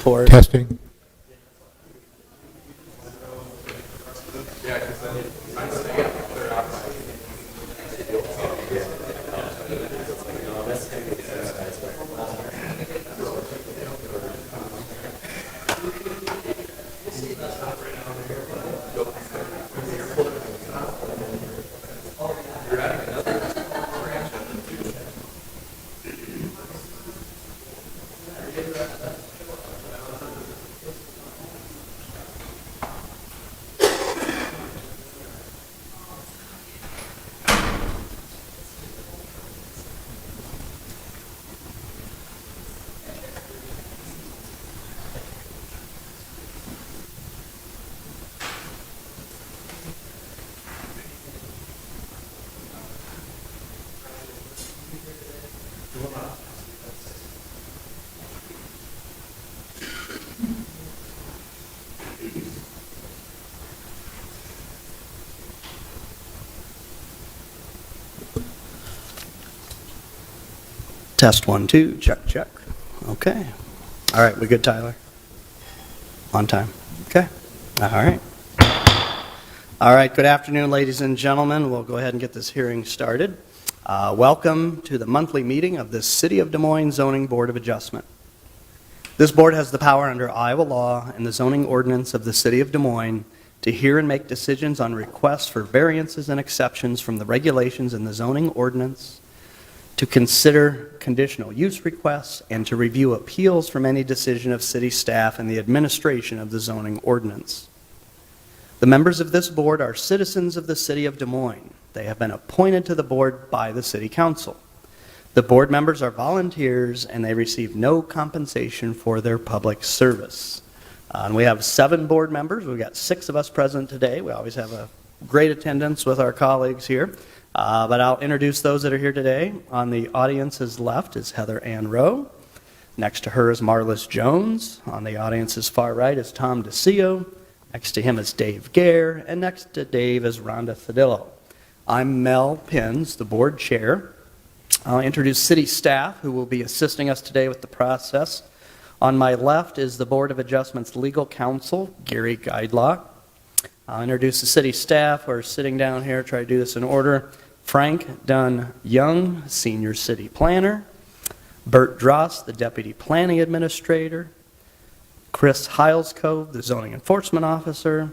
report. Testing. Test 1, 2, check, check. Okay. All right, we good, Tyler? On time. Okay. All right. All right, good afternoon, ladies and gentlemen. We'll go ahead and get this hearing started. Welcome to the monthly meeting of the City of Des Moines Zoning Board of Adjustment. This board has the power under Iowa law and the zoning ordinance of the City of Des Moines to hear and make decisions on requests for variances and exceptions from the regulations in the zoning ordinance, to consider conditional use requests, and to review appeals from any decision of city staff and the administration of the zoning ordinance. The members of this board are citizens of the City of Des Moines. They have been appointed to the board by the City Council. The board members are volunteers and they receive no compensation for their public service. And we have 7 board members. We've got 6 of us present today. We always have a great attendance with our colleagues here. But I'll introduce those that are here today. On the audience's left is Heather Ann Rowe. Next to her is Marlis Jones. On the audience's far right is Tom DeCio. Next to him is Dave Gare. And next to Dave is Rhonda Thadillo. I'm Mel Pins, the board chair. I'll introduce city staff who will be assisting us today with the process. On my left is the Board of Adjustment's legal counsel, Gary Guidelock. I'll introduce the city staff who are sitting down here, try to do this in order. Frank Dunn Young, Senior City Planner. Bert Dross, the Deputy Planning Administrator. Chris Heilskove, the Zoning Enforcement Officer.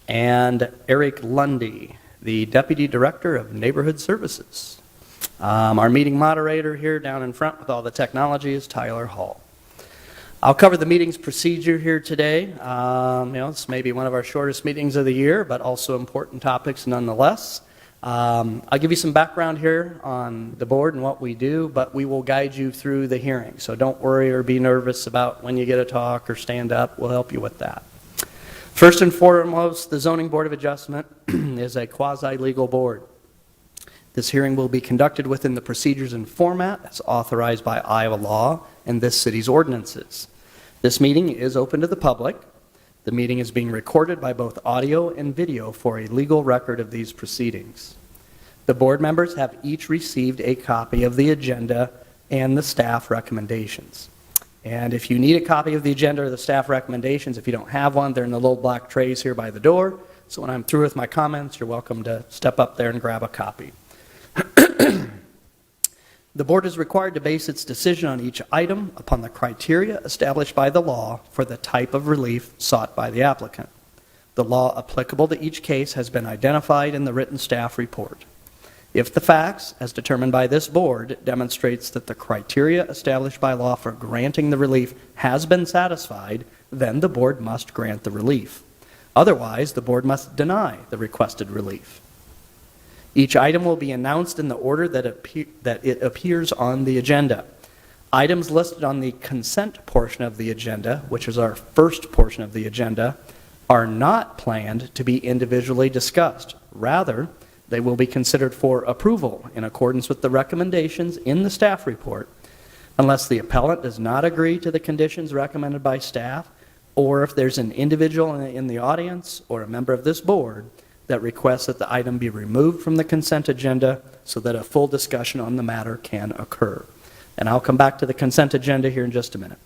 And Eric Lundy, the Deputy Director of Neighborhood Services. Our meeting moderator here down in front with all the technology is Tyler Hall. I'll cover the meeting's procedure here today. This may be one of our shortest meetings of the year, but also important topics nonetheless. I'll give you some background here on the board and what we do, but we will guide you through the hearing. So don't worry or be nervous about when you get a talk or stand up. We'll help you with that. First and foremost, the Zoning Board of Adjustment is a quasi-legal board. This hearing will be conducted within the procedures and format that's authorized by Iowa law and this city's ordinances. This meeting is open to the public. The meeting is being recorded by both audio and video for a legal record of these proceedings. The board members have each received a copy of the agenda and the staff recommendations. And if you need a copy of the agenda or the staff recommendations, if you don't have one, they're in the little black trays here by the door. So when I'm through with my comments, you're welcome to step up there and grab a copy. The board is required to base its decision on each item upon the criteria established by the law for the type of relief sought by the applicant. The law applicable to each case has been identified in the written staff report. If the facts, as determined by this board, demonstrates that the criteria established by law for granting the relief has been satisfied, then the board must grant the relief. Otherwise, the board must deny the requested relief. Each item will be announced in the order that it appears on the agenda. Items listed on the consent portion of the agenda, which is our first portion of the agenda, are not planned to be individually discussed. Rather, they will be considered for approval in accordance with the recommendations in the staff report, unless the appellant does not agree to the conditions recommended by staff, or if there's an individual in the audience or a member of this board that requests that the item be removed from the consent agenda so that a full discussion on the matter can occur. And I'll come back to the consent agenda here in just a minute.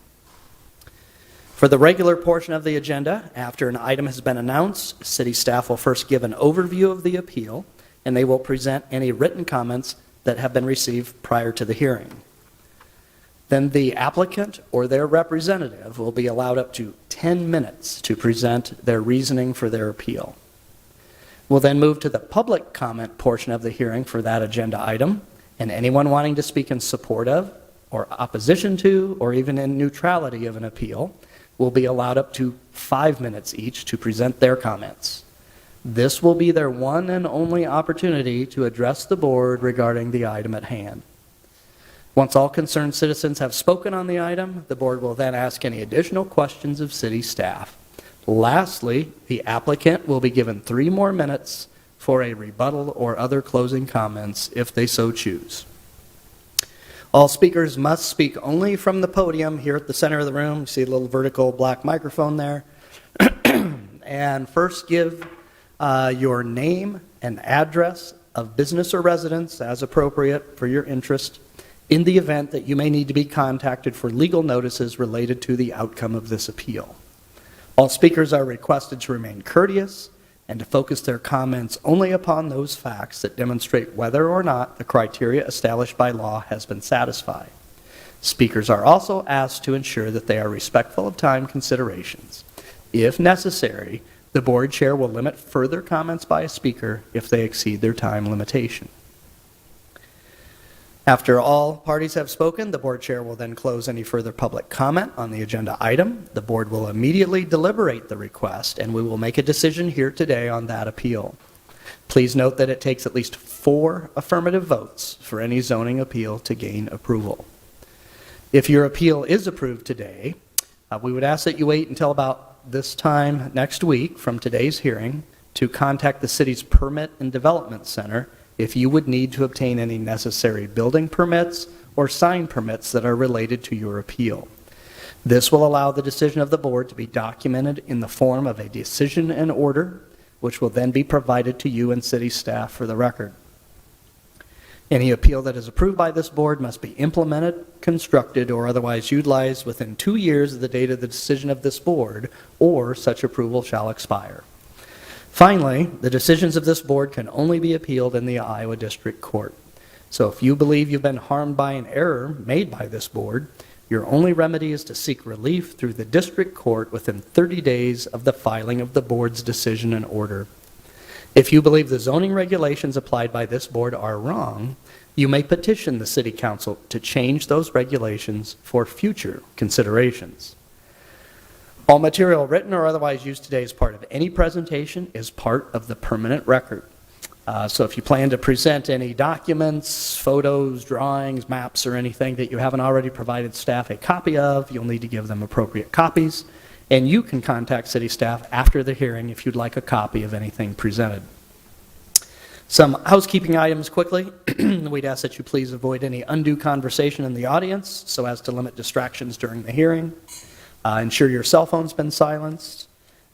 For the regular portion of the agenda, after an item has been announced, city staff will first give an overview of the appeal, and they will present any written comments that have been received prior to the hearing. Then the applicant or their representative will be allowed up to 10 minutes to present their reasoning for their appeal. We'll then move to the public comment portion of the hearing for that agenda item, and anyone wanting to speak in support of, or opposition to, or even in neutrality of an appeal will be allowed up to 5 minutes each to present their comments. This will be their one and only opportunity to address the board regarding the item at hand. Once all concerned citizens have spoken on the item, the board will then ask any additional questions of city staff. Lastly, the applicant will be given 3 more minutes for a rebuttal or other closing comments if they so choose. All speakers must speak only from the podium here at the center of the room. You see a little vertical black microphone there. And first give your name and address of business or residence as appropriate for your interest in the event that you may need to be contacted for legal notices related to the outcome of this appeal. All speakers are requested to remain courteous and to focus their comments only upon those facts that demonstrate whether or not the criteria established by law has been satisfied. Speakers are also asked to ensure that they are respectful of time considerations. If necessary, the board chair will limit further comments by a speaker if they exceed their time limitation. After all parties have spoken, the board chair will then close any further public comment on the agenda item. The board will immediately deliberate the request, and we will make a decision here today on that appeal. Please note that it takes at least 4 affirmative votes for any zoning appeal to gain approval. If your appeal is approved today, we would ask that you wait until about this time next week from today's hearing to contact the city's Permit and Development Center if you would need to obtain any necessary building permits or sign permits that are related to your appeal. This will allow the decision of the board to be documented in the form of a decision and order, which will then be provided to you and city staff for the record. Any appeal that is approved by this board must be implemented, constructed, or otherwise utilized within 2 years of the date of the decision of this board, or such approval shall expire. Finally, the decisions of this board can only be appealed in the Iowa District Court. So if you believe you've been harmed by an error made by this board, your only remedy is to seek relief through the district court within 30 days of the filing of the board's decision and order. If you believe the zoning regulations applied by this board are wrong, you may petition the City Council to change those regulations for future considerations. All material written or otherwise used today as part of any presentation is part of the permanent record. So if you plan to present any documents, photos, drawings, maps, or anything that you haven't already provided staff a copy of, you'll need to give them appropriate copies. And you can contact city staff after the hearing if you'd like a copy of anything presented. Some housekeeping items quickly. We'd ask that you please avoid any undue conversation in the audience so as to limit distractions during the hearing. Ensure your cell phone's been silenced.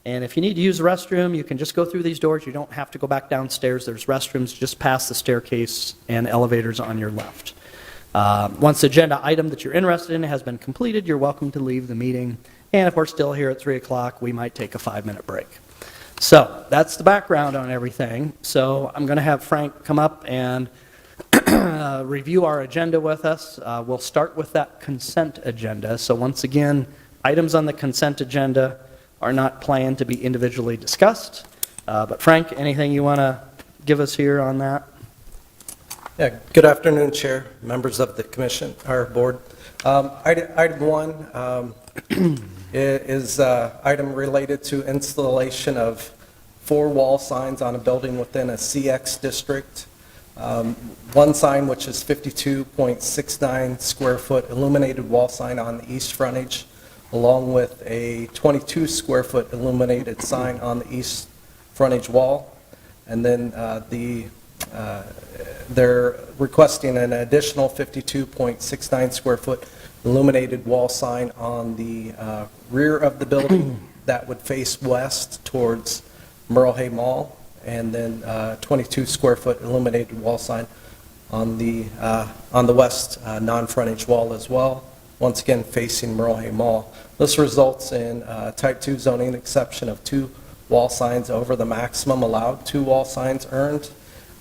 And if you need to use the restroom, you can just go through these doors. You don't have to go back downstairs. There's restrooms just past the staircase and elevators on your left. Once the agenda item that you're interested in has been completed, you're welcome to leave the meeting. And if we're still here at 3 o'clock, we might take a 5-minute break. So that's the background on everything. So I'm going to have Frank come up and review our agenda with us. We'll start with that consent agenda. So once again, items on the consent agenda are not planned to be individually discussed. But Frank, anything you want to give us here on that? Yeah, good afternoon, Chair, members of the Commission, our board. Item 1 is item related to installation of 4 wall signs on a building within a CX district. One sign, which is 52.69 square foot illuminated wall sign on the east frontage, along with a 22 square foot illuminated sign on the east frontage wall. And then they're requesting an additional 52.69 square foot illuminated wall sign on the rear of the building that would face west towards Merle Hay Mall, and then 22 square foot illuminated wall sign on the west non-frontage wall as well. once again facing Merle Hay Mall. This results in a Type 2 zoning exception of 2 wall signs over the maximum allowed 2 wall signs earned,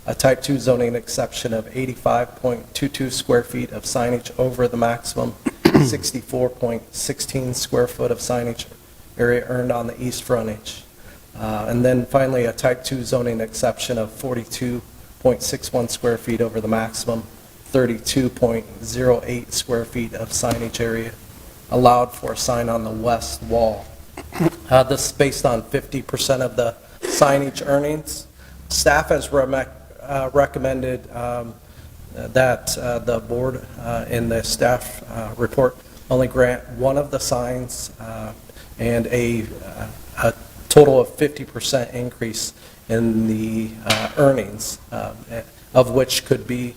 a Type 2 zoning exception of 85.22 square feet of signage over the maximum 64.16 square foot of signage area earned on the east frontage. And then finally, a Type 2 zoning exception of 42.61 square feet over the maximum 32.08 square feet of signage area allowed for a sign on the west wall. This is based on 50% of the signage earnings. Staff has recommended that the board in the staff report only grant one of the signs and a total of 50% increase in the earnings, of which could be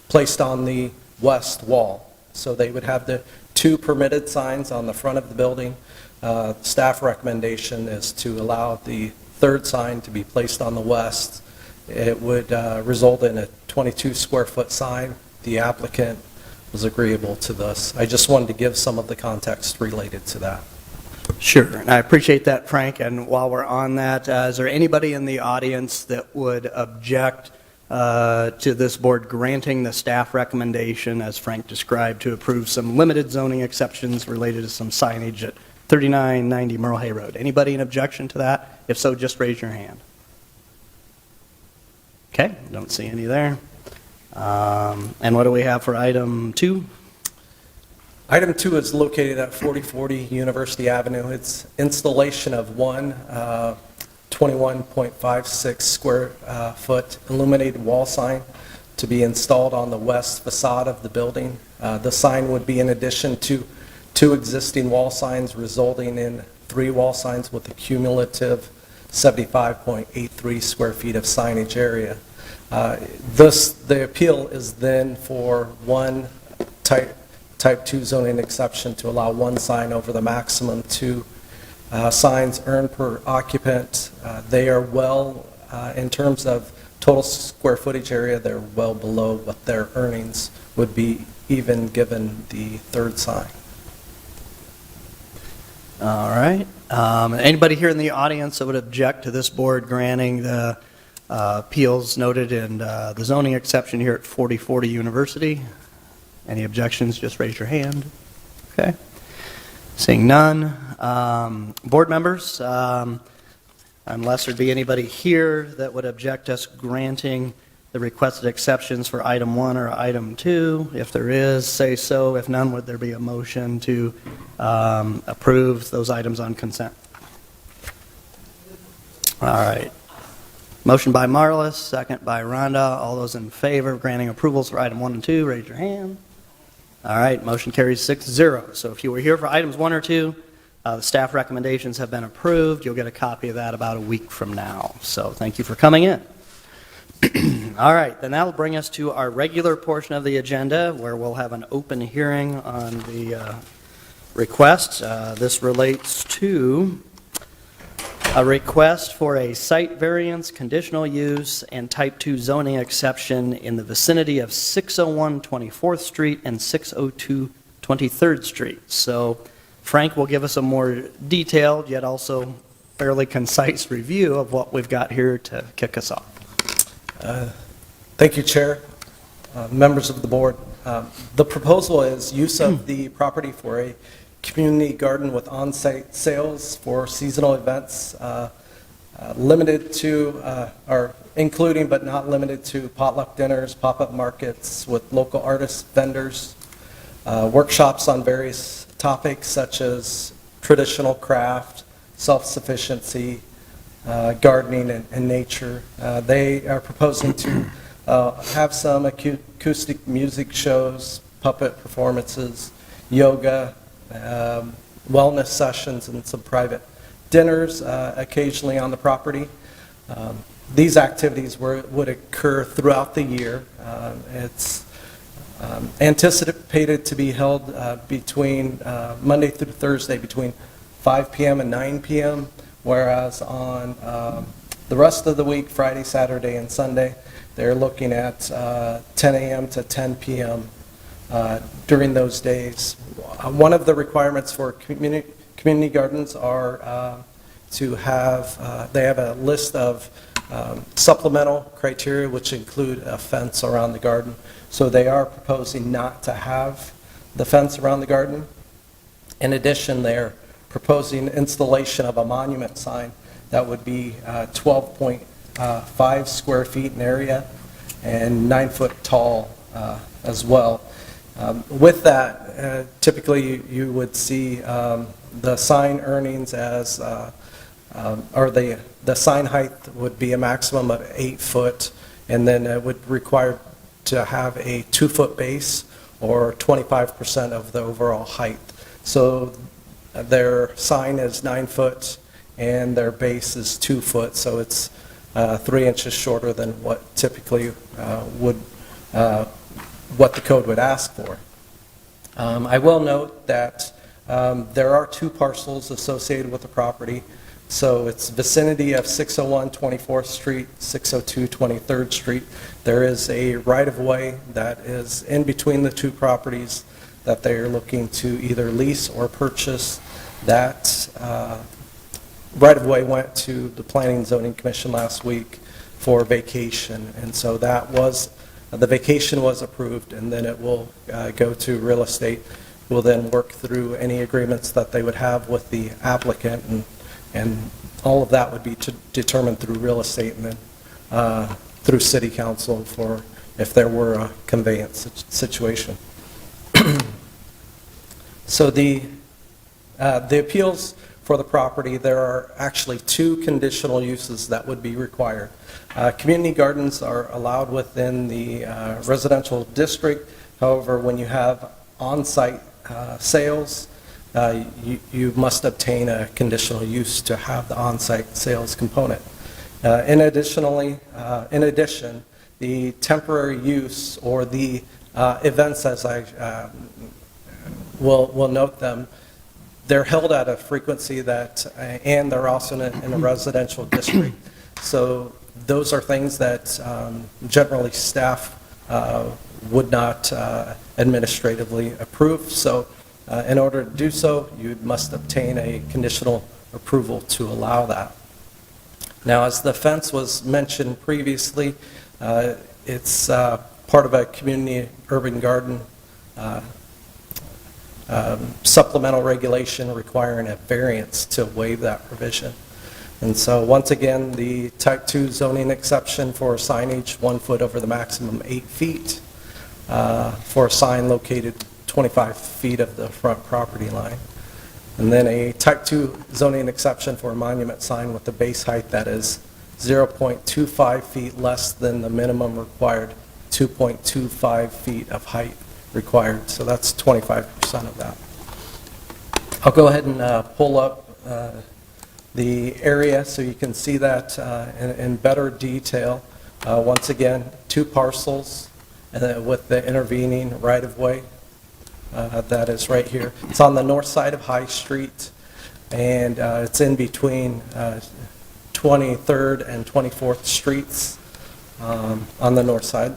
placed on the west wall. So they would have the 2 permitted signs on the front of the building. Staff recommendation is to allow the 3rd sign to be placed on the west. It would result in a 22 square foot sign. The applicant was agreeable to this. I just wanted to give some of the context related to that. Sure, and I appreciate that, Frank. And while we're on that, is there anybody in the audience that would object to this board granting the staff recommendation, as Frank described, to approve some limited zoning exceptions related to some signage at 3990 Merle Hay Road? Anybody in objection to that? If so, just raise your hand. Okay, don't see any there. And what do we have for item 2? Item 2 is located at 4040 University Avenue. It's installation of one 21.56 square foot illuminated wall sign to be installed on the west facade of the building. The sign would be in addition to 2 existing wall signs, resulting in 3 wall signs with a cumulative 75.83 square feet of signage area. The appeal is then for one Type 2 zoning exception to allow 1 sign over the maximum 2 signs earned per occupant. They are well, in terms of total square footage area, they're well below what their earnings would be, even given the 3rd sign. All right. Anybody here in the audience that would object to this board granting the appeals noted in the zoning exception here at 4040 University? Any objections, just raise your hand. Okay. Seeing none. Board members, unless there'd be anybody here that would object us granting the requested exceptions for item 1 or item 2, if there is, say so. If none, would there be a motion to approve those items on consent? All right. Motion by Marlis, second by Rhonda. All those in favor of granting approvals for item 1 and 2, raise your hand. All right, motion carries 6-0. So if you were here for items 1 or 2, the staff recommendations have been approved. You'll get a copy of that about a week from now. So thank you for coming in. All right, then that'll bring us to our regular portion of the agenda, where we'll have an open hearing on the request. This relates to a request for a site variance, conditional use, and Type 2 zoning exception in the vicinity of 601 24th Street and 602 23rd Street. So Frank will give us a more detailed, yet also fairly concise review of what we've got here to kick us off. Thank you, Chair, members of the board. The proposal is use of the property for a community garden with on-site sales for seasonal events, limited to, or including but not limited to potluck dinners, pop-up markets with local artists, vendors, workshops on various topics such as traditional craft, self-sufficiency, gardening, and nature. They are proposing to have some acoustic music shows, puppet performances, yoga, wellness sessions, and some private dinners occasionally on the property. These activities would occur throughout the year. It's anticipated to be held between Monday through Thursday between 5 p.m. and 9 p.m., whereas on the rest of the week, Friday, Saturday, and Sunday, they're looking at 10 a.m. to 10 p.m. during those days. One of the requirements for community gardens are to have, they have a list of supplemental criteria which include a fence around the garden. So they are proposing not to have the fence around the garden. In addition, they're proposing installation of a monument sign that would be 12.5 square feet in area and 9 foot tall as well. With that, typically you would see the sign earnings as, or the sign height would be a maximum of 8 foot, and then it would require to have a 2-foot base or 25% of the overall height. So their sign is 9 foot and their base is 2 foot, so it's 3 inches shorter than what typically what the code would ask for. I will note that there are 2 parcels associated with the property. So it's vicinity of 601 24th Street, 602 23rd Street. There is a right-of-way that is in between the 2 properties that they are looking to either lease or purchase. That right-of-way went to the Planning and Zoning Commission last week for vacation, and so that was, the vacation was approved, and then it will go to real estate. We'll then work through any agreements that they would have with the applicant, and all of that would be determined through real estate and then through city council for if there were a conveyance situation. So the appeals for the property, there are actually 2 conditional uses that would be required. Community gardens are allowed within the residential district. However, when you have on-site sales, you must obtain a conditional use to have the on-site sales component. In addition, the temporary use or the events, as I will note them, they're held at a frequency that, and they're also in a residential district. So those are things that generally staff would not administratively approve. So in order to do so, you must obtain a conditional approval to allow that. Now, as the fence was mentioned previously, it's part of a community urban garden supplemental regulation requiring a variance to waive that provision. And so once again, the type 2 zoning exception for signage 1 foot over the maximum 8 feet for a sign located 25 feet of the front property line. And then a type 2 zoning exception for a monument sign with a base height that is 0.25 feet less than the minimum required 2.25 feet of height required. So that's 25% of that. I'll go ahead and pull up the area so you can see that in better detail. Once again, 2 parcels with the intervening right-of-way. That is right here. It's on the north side of High Street, and it's in between 23rd and 24th Streets on the north side.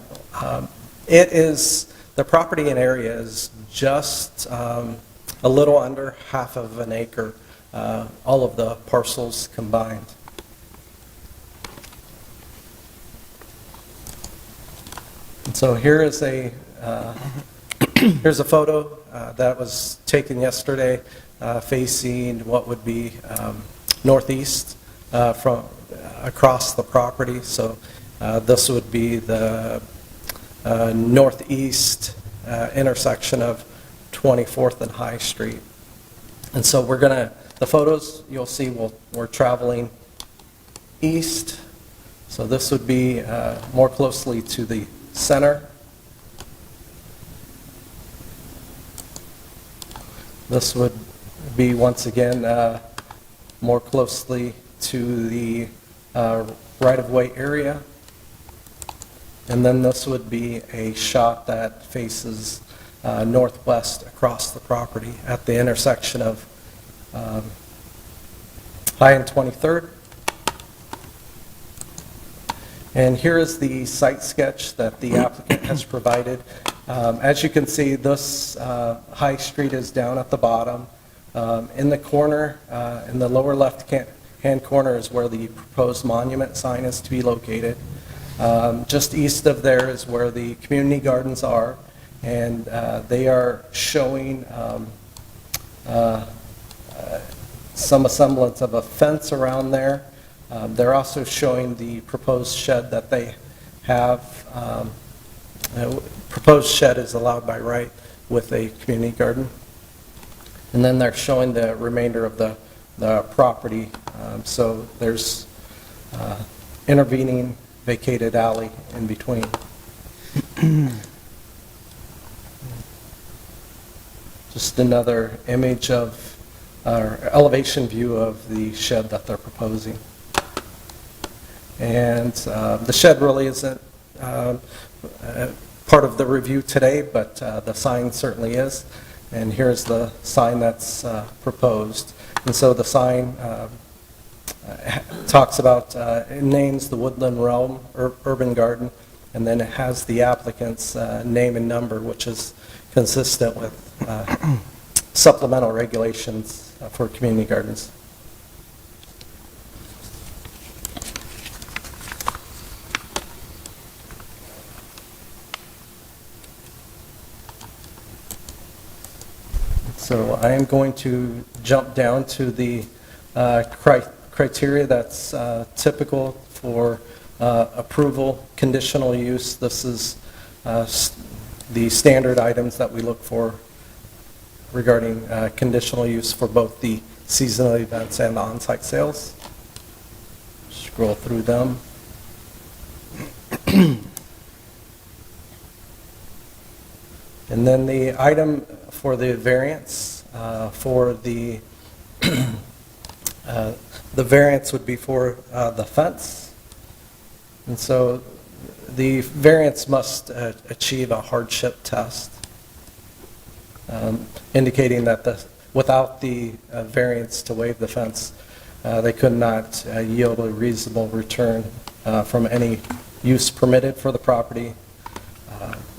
The property and area is just a little under half of an acre, all of the parcels combined. And so here is here's a photo that was taken yesterday facing what would be northeast from across the property. So this would be the northeast intersection of 24th and High Street. And so the photos you'll see we're traveling east. So this would be more closely to the center. This would be, once again, more closely to the right-of-way area. And then this would be a shot that faces northwest across the property at the intersection of High and 23rd. And here is the site sketch that the applicant has provided. As you can see, this High Street is down at the bottom. In the corner, in the lower left-hand corner is where the proposed monument sign is to be located. Just east of there is where the community gardens are, and they are showing some semblance of a fence around there. They're also showing the proposed shed that they have. Proposed shed is allowed by right with a community garden. And then they're showing the remainder of the property. So there's intervening vacated alley in between. Just another image of, or elevation view of the shed that they're proposing. And the shed really isn't part of the review today, but the sign certainly is. And here's the sign that's proposed. And so the sign talks about, it names the Woodland Realm Urban Garden, and then it has the applicant's name and number, which is consistent with supplemental regulations for community gardens. So I am going to jump down to the criteria that's typical for approval, conditional use. This is the standard items that we look for regarding conditional use for both the seasonal events and the on-site sales. Scroll through them. And then the item for the variance for the variance would be for the fence. And so the variance must achieve a hardship test, indicating that without the variance to waive the fence, they could not yield a reasonable return from any use permitted for the property.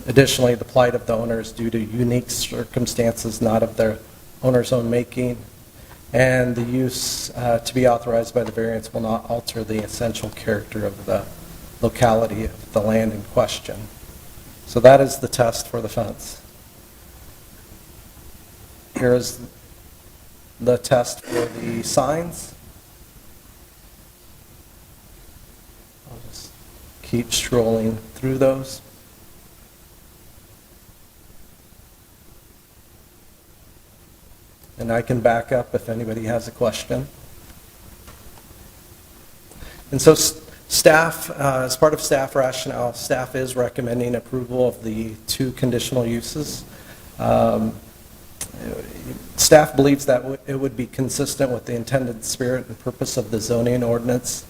Additionally, the plight of the owner is due to unique circumstances not of their owner's own making, and the use to be authorized by the variance will not alter the essential character of the locality of the land in question. So that is the test for the fence. Here is the test for the signs. I'll just keep strolling through those. And I can back up if anybody has a question. And so staff, as part of staff rationale, staff is recommending approval of the two conditional uses. Staff believes that it would be consistent with the intended spirit and purpose of the zoning ordinance,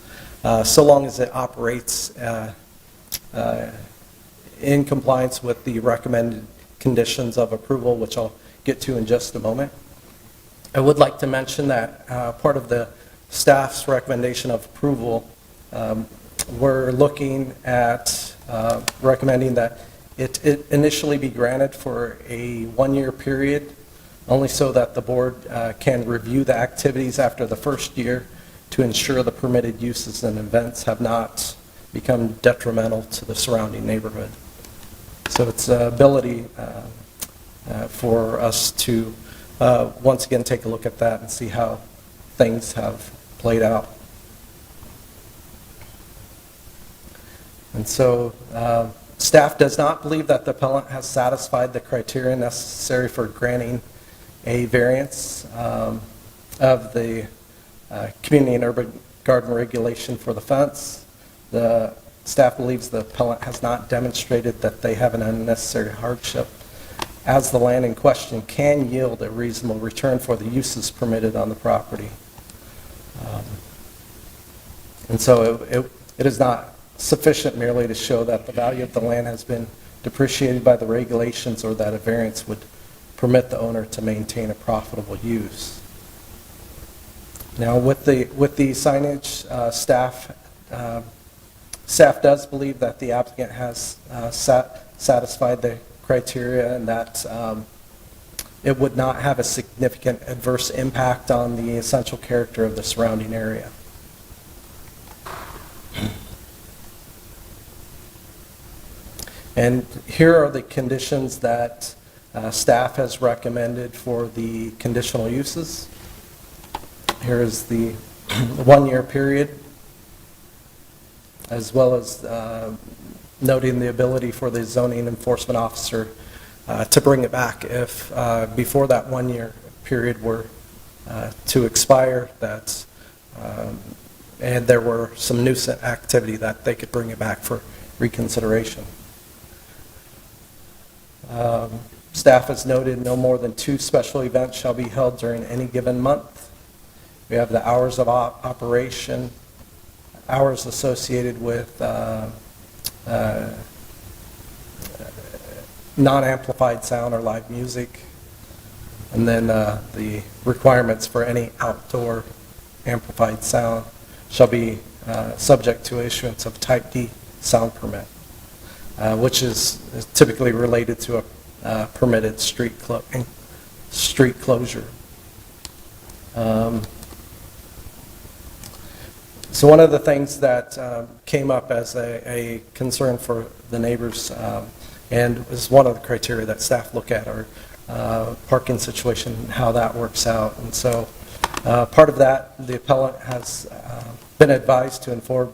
so long as it operates in compliance with the recommended conditions of approval, which I'll get to in just a moment. I would like to mention that part of the staff's recommendation of approval, we're looking at recommending that it initially be granted for a one-year period, only so that the board can review the activities after the first year to ensure the permitted uses and events have not become detrimental to the surrounding neighborhood. So it's an ability for us to once again take a look at that and see how things have played out. And so staff does not believe that the appellant has satisfied the criteria necessary for granting a variance of the community and urban garden regulation for the fence. The staff believes the appellant has not demonstrated that they have an unnecessary hardship, as the land in question can yield a reasonable return for the uses permitted on the property. And so it is not sufficient merely to show that the value of the land has been depreciated by the regulations or that a variance would permit the owner to maintain a profitable use. Now with the signage, staff Staff does believe that the applicant has satisfied the criteria and that it would not have a significant adverse impact on the essential character of the surrounding area. And here are the conditions that staff has recommended for the conditional uses. Here is the 1-year period, as well as noting the ability for the zoning enforcement officer to bring it back if before that 1-year period were to expire, that and there were some nuisance activity, that they could bring it back for reconsideration. Staff has noted no more than 2 special events shall be held during any given month. We have the hours of operation, hours associated with non-amplified sound or live music, and then the requirements for any outdoor amplified sound shall be subject to issuance of Type D sound permit, which is typically related to a permitted street closure. So one of the things that came up as a concern for the neighbors, and is one of the criteria that staff look at, are parking situation and how that works out. And so part of that, the appellant has been advised to inform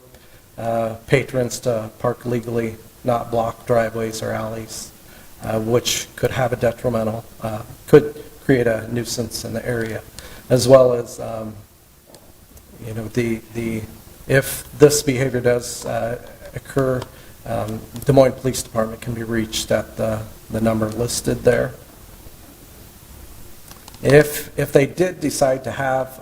patrons to park legally, not block driveways or alleys, which could have a detrimental, could create a nuisance in the area, as well as if this behavior does occur, Des Moines Police Department can be reached at the number listed there. If they did decide to have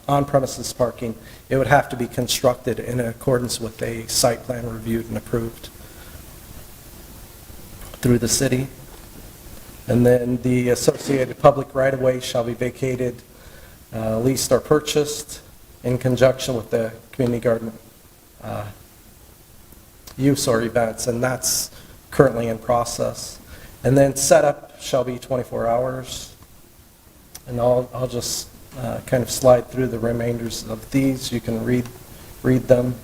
on-premises parking, it would have to be constructed in accordance with a site plan reviewed and approved through the city. And then the associated public right-of-way shall be vacated, leased, or purchased in conjunction with the community garden use or events, and that's currently in process. And then setup shall be 24 hours. And I'll just kind of slide through the remainders of these. You can read them.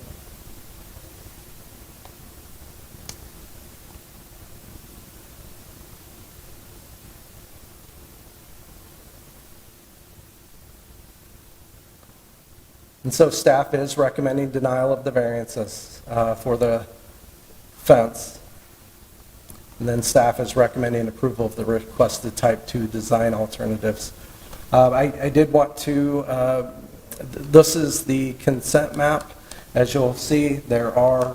And so staff is recommending denial of the variances for the fence. And then staff is recommending approval of the requested Type 2 design alternatives. I did want to, this is the consent map. As you'll see, there are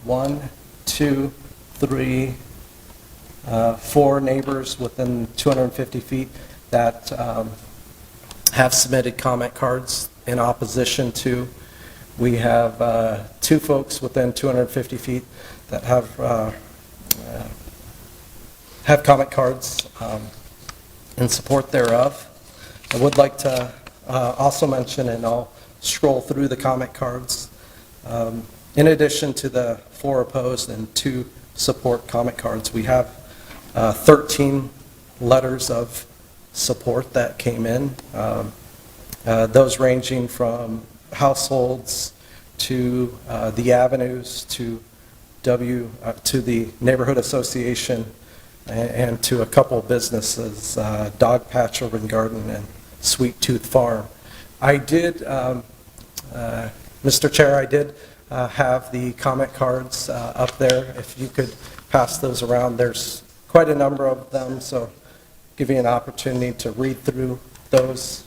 1, 2, 3, 4 neighbors within 250 feet that have submitted comment cards in opposition to. We have 2 folks within 250 feet that have comment cards in support thereof. I would like to also mention, and I'll scroll through the comment cards, in addition to the 4 opposed and 2 support comment cards, we have 13 letters of support that came in. Those ranging from households to the avenues to the neighborhood association and to a couple businesses, Dog Patch Urban Garden and Sweet Tooth Farm. I did, Mr. Chair, I did have the comment cards up there. If you could pass those around, there's quite a number of them, so give you an opportunity to read through those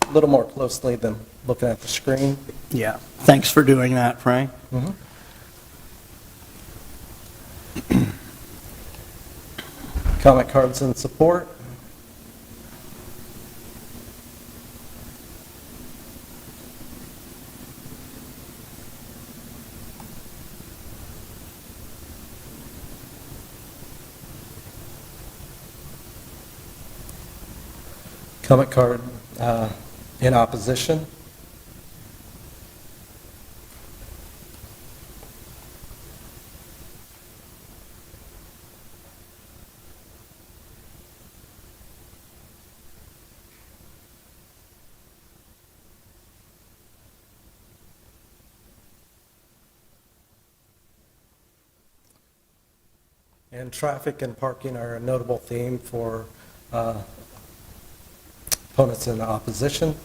a little more closely than looking at the screen. Yeah, thanks for doing that, Frank. Mm-hmm. Comment cards in support. Comment card in opposition. And traffic and parking are a notable theme for opponents in opposition.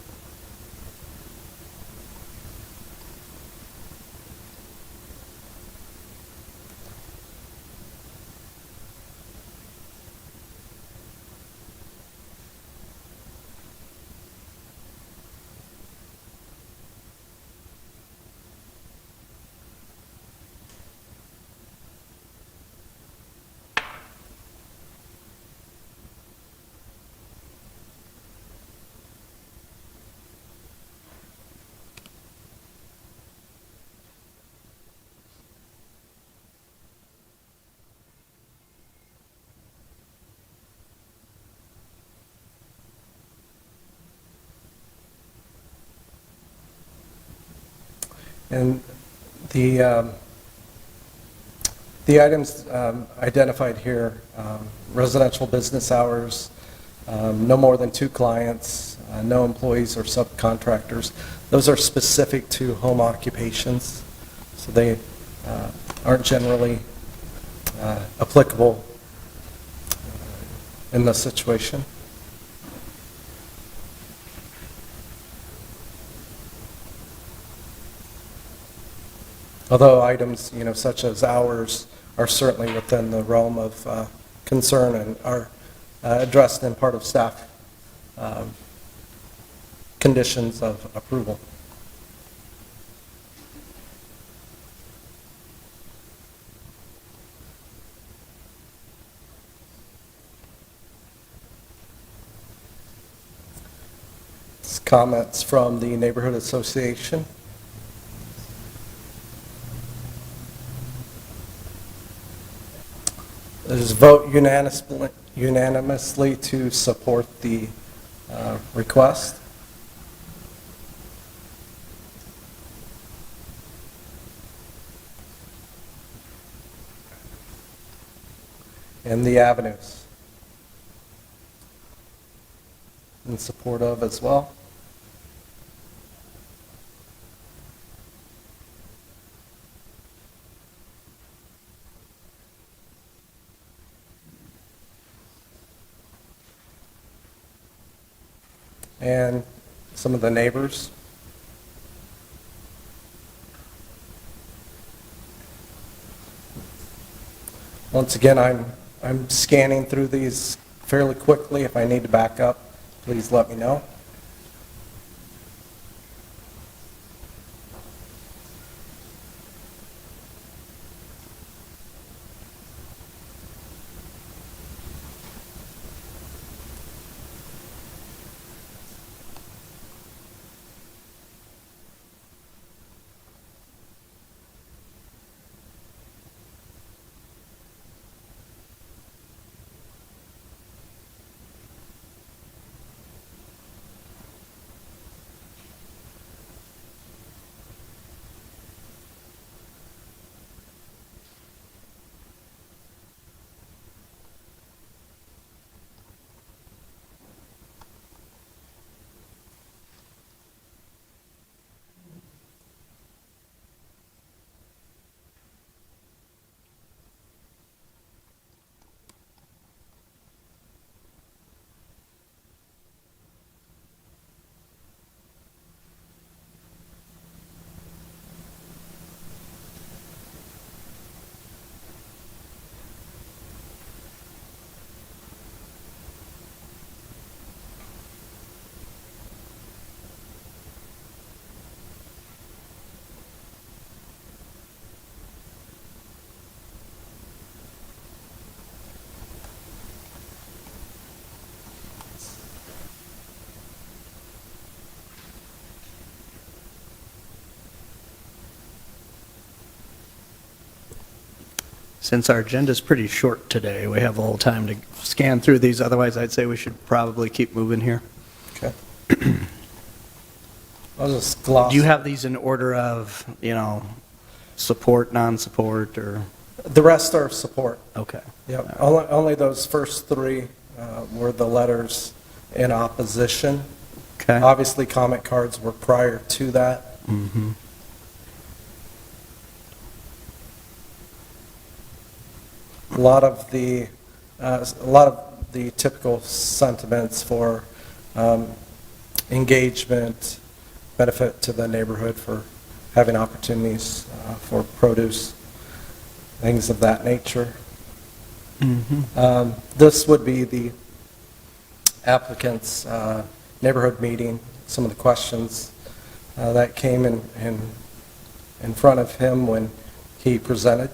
And the items identified here, residential business hours, no more than 2 clients, no employees or subcontractors, those are specific to home occupations, so they aren't generally applicable in this situation. Although items, such as hours are certainly within the realm of concern and are addressed in part of staff conditions of approval. Comments from the neighborhood association. There's vote unanimously to support the request. And the avenues. In support of as well. And some of the neighbors. Once again, I'm scanning through these fairly quickly. If I need to back up, please let me know. Since our agenda's pretty short today, we have a little time to scan through these. Otherwise, I'd say we should probably keep moving here. Okay. I'll just gloss. Do you have these in order of, support, non-support, or? The rest are support. Okay. Yep. Only those first 3 were the letters in opposition. Okay. Obviously, comment cards were prior to that. Mm-hmm. a lot of the typical sentiments for engagement, benefit to the neighborhood for having opportunities for produce, things of that nature. This would be the applicant's neighborhood meeting, some of the questions that came in front of him when he presented.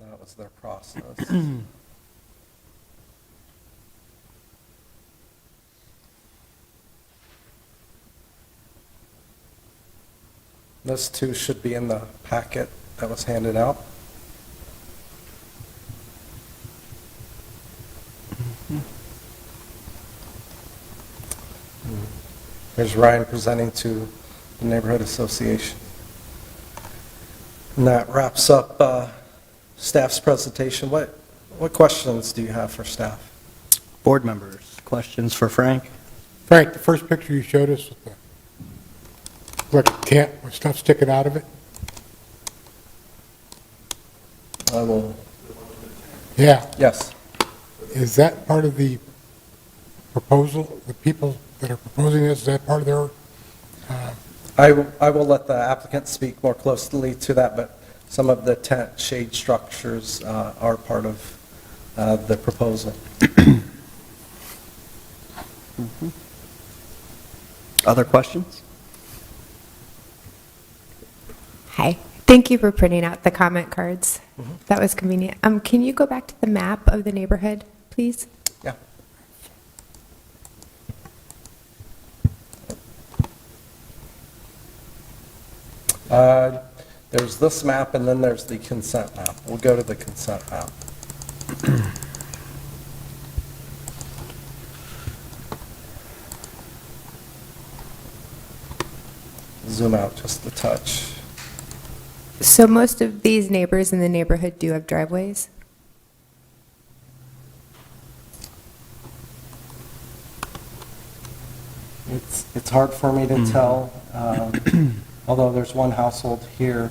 That was their process. This too should be in the packet that was handed out. There's Ryan presenting to the Neighborhood Association. And that wraps up staff's presentation. What questions do you have for staff? Board members, questions for Frank? Frank, the first picture you showed us with the like a tent with stuff sticking out of it? I will. Yeah. Yes. Is that part of the proposal? The people that are proposing this, is that part of their? I will let the applicant speak more closely to that, but some of the tent shade structures are part of the proposal. Other questions? Hi. Thank you for printing out the comment cards. That was convenient. Can you go back to the map of the neighborhood, please? Yeah. There's this map, and then there's the consent map. We'll go to the consent map. Zoom out just a touch. So most of these neighbors in the neighborhood do have driveways? It's hard for me to tell, although there's one household here.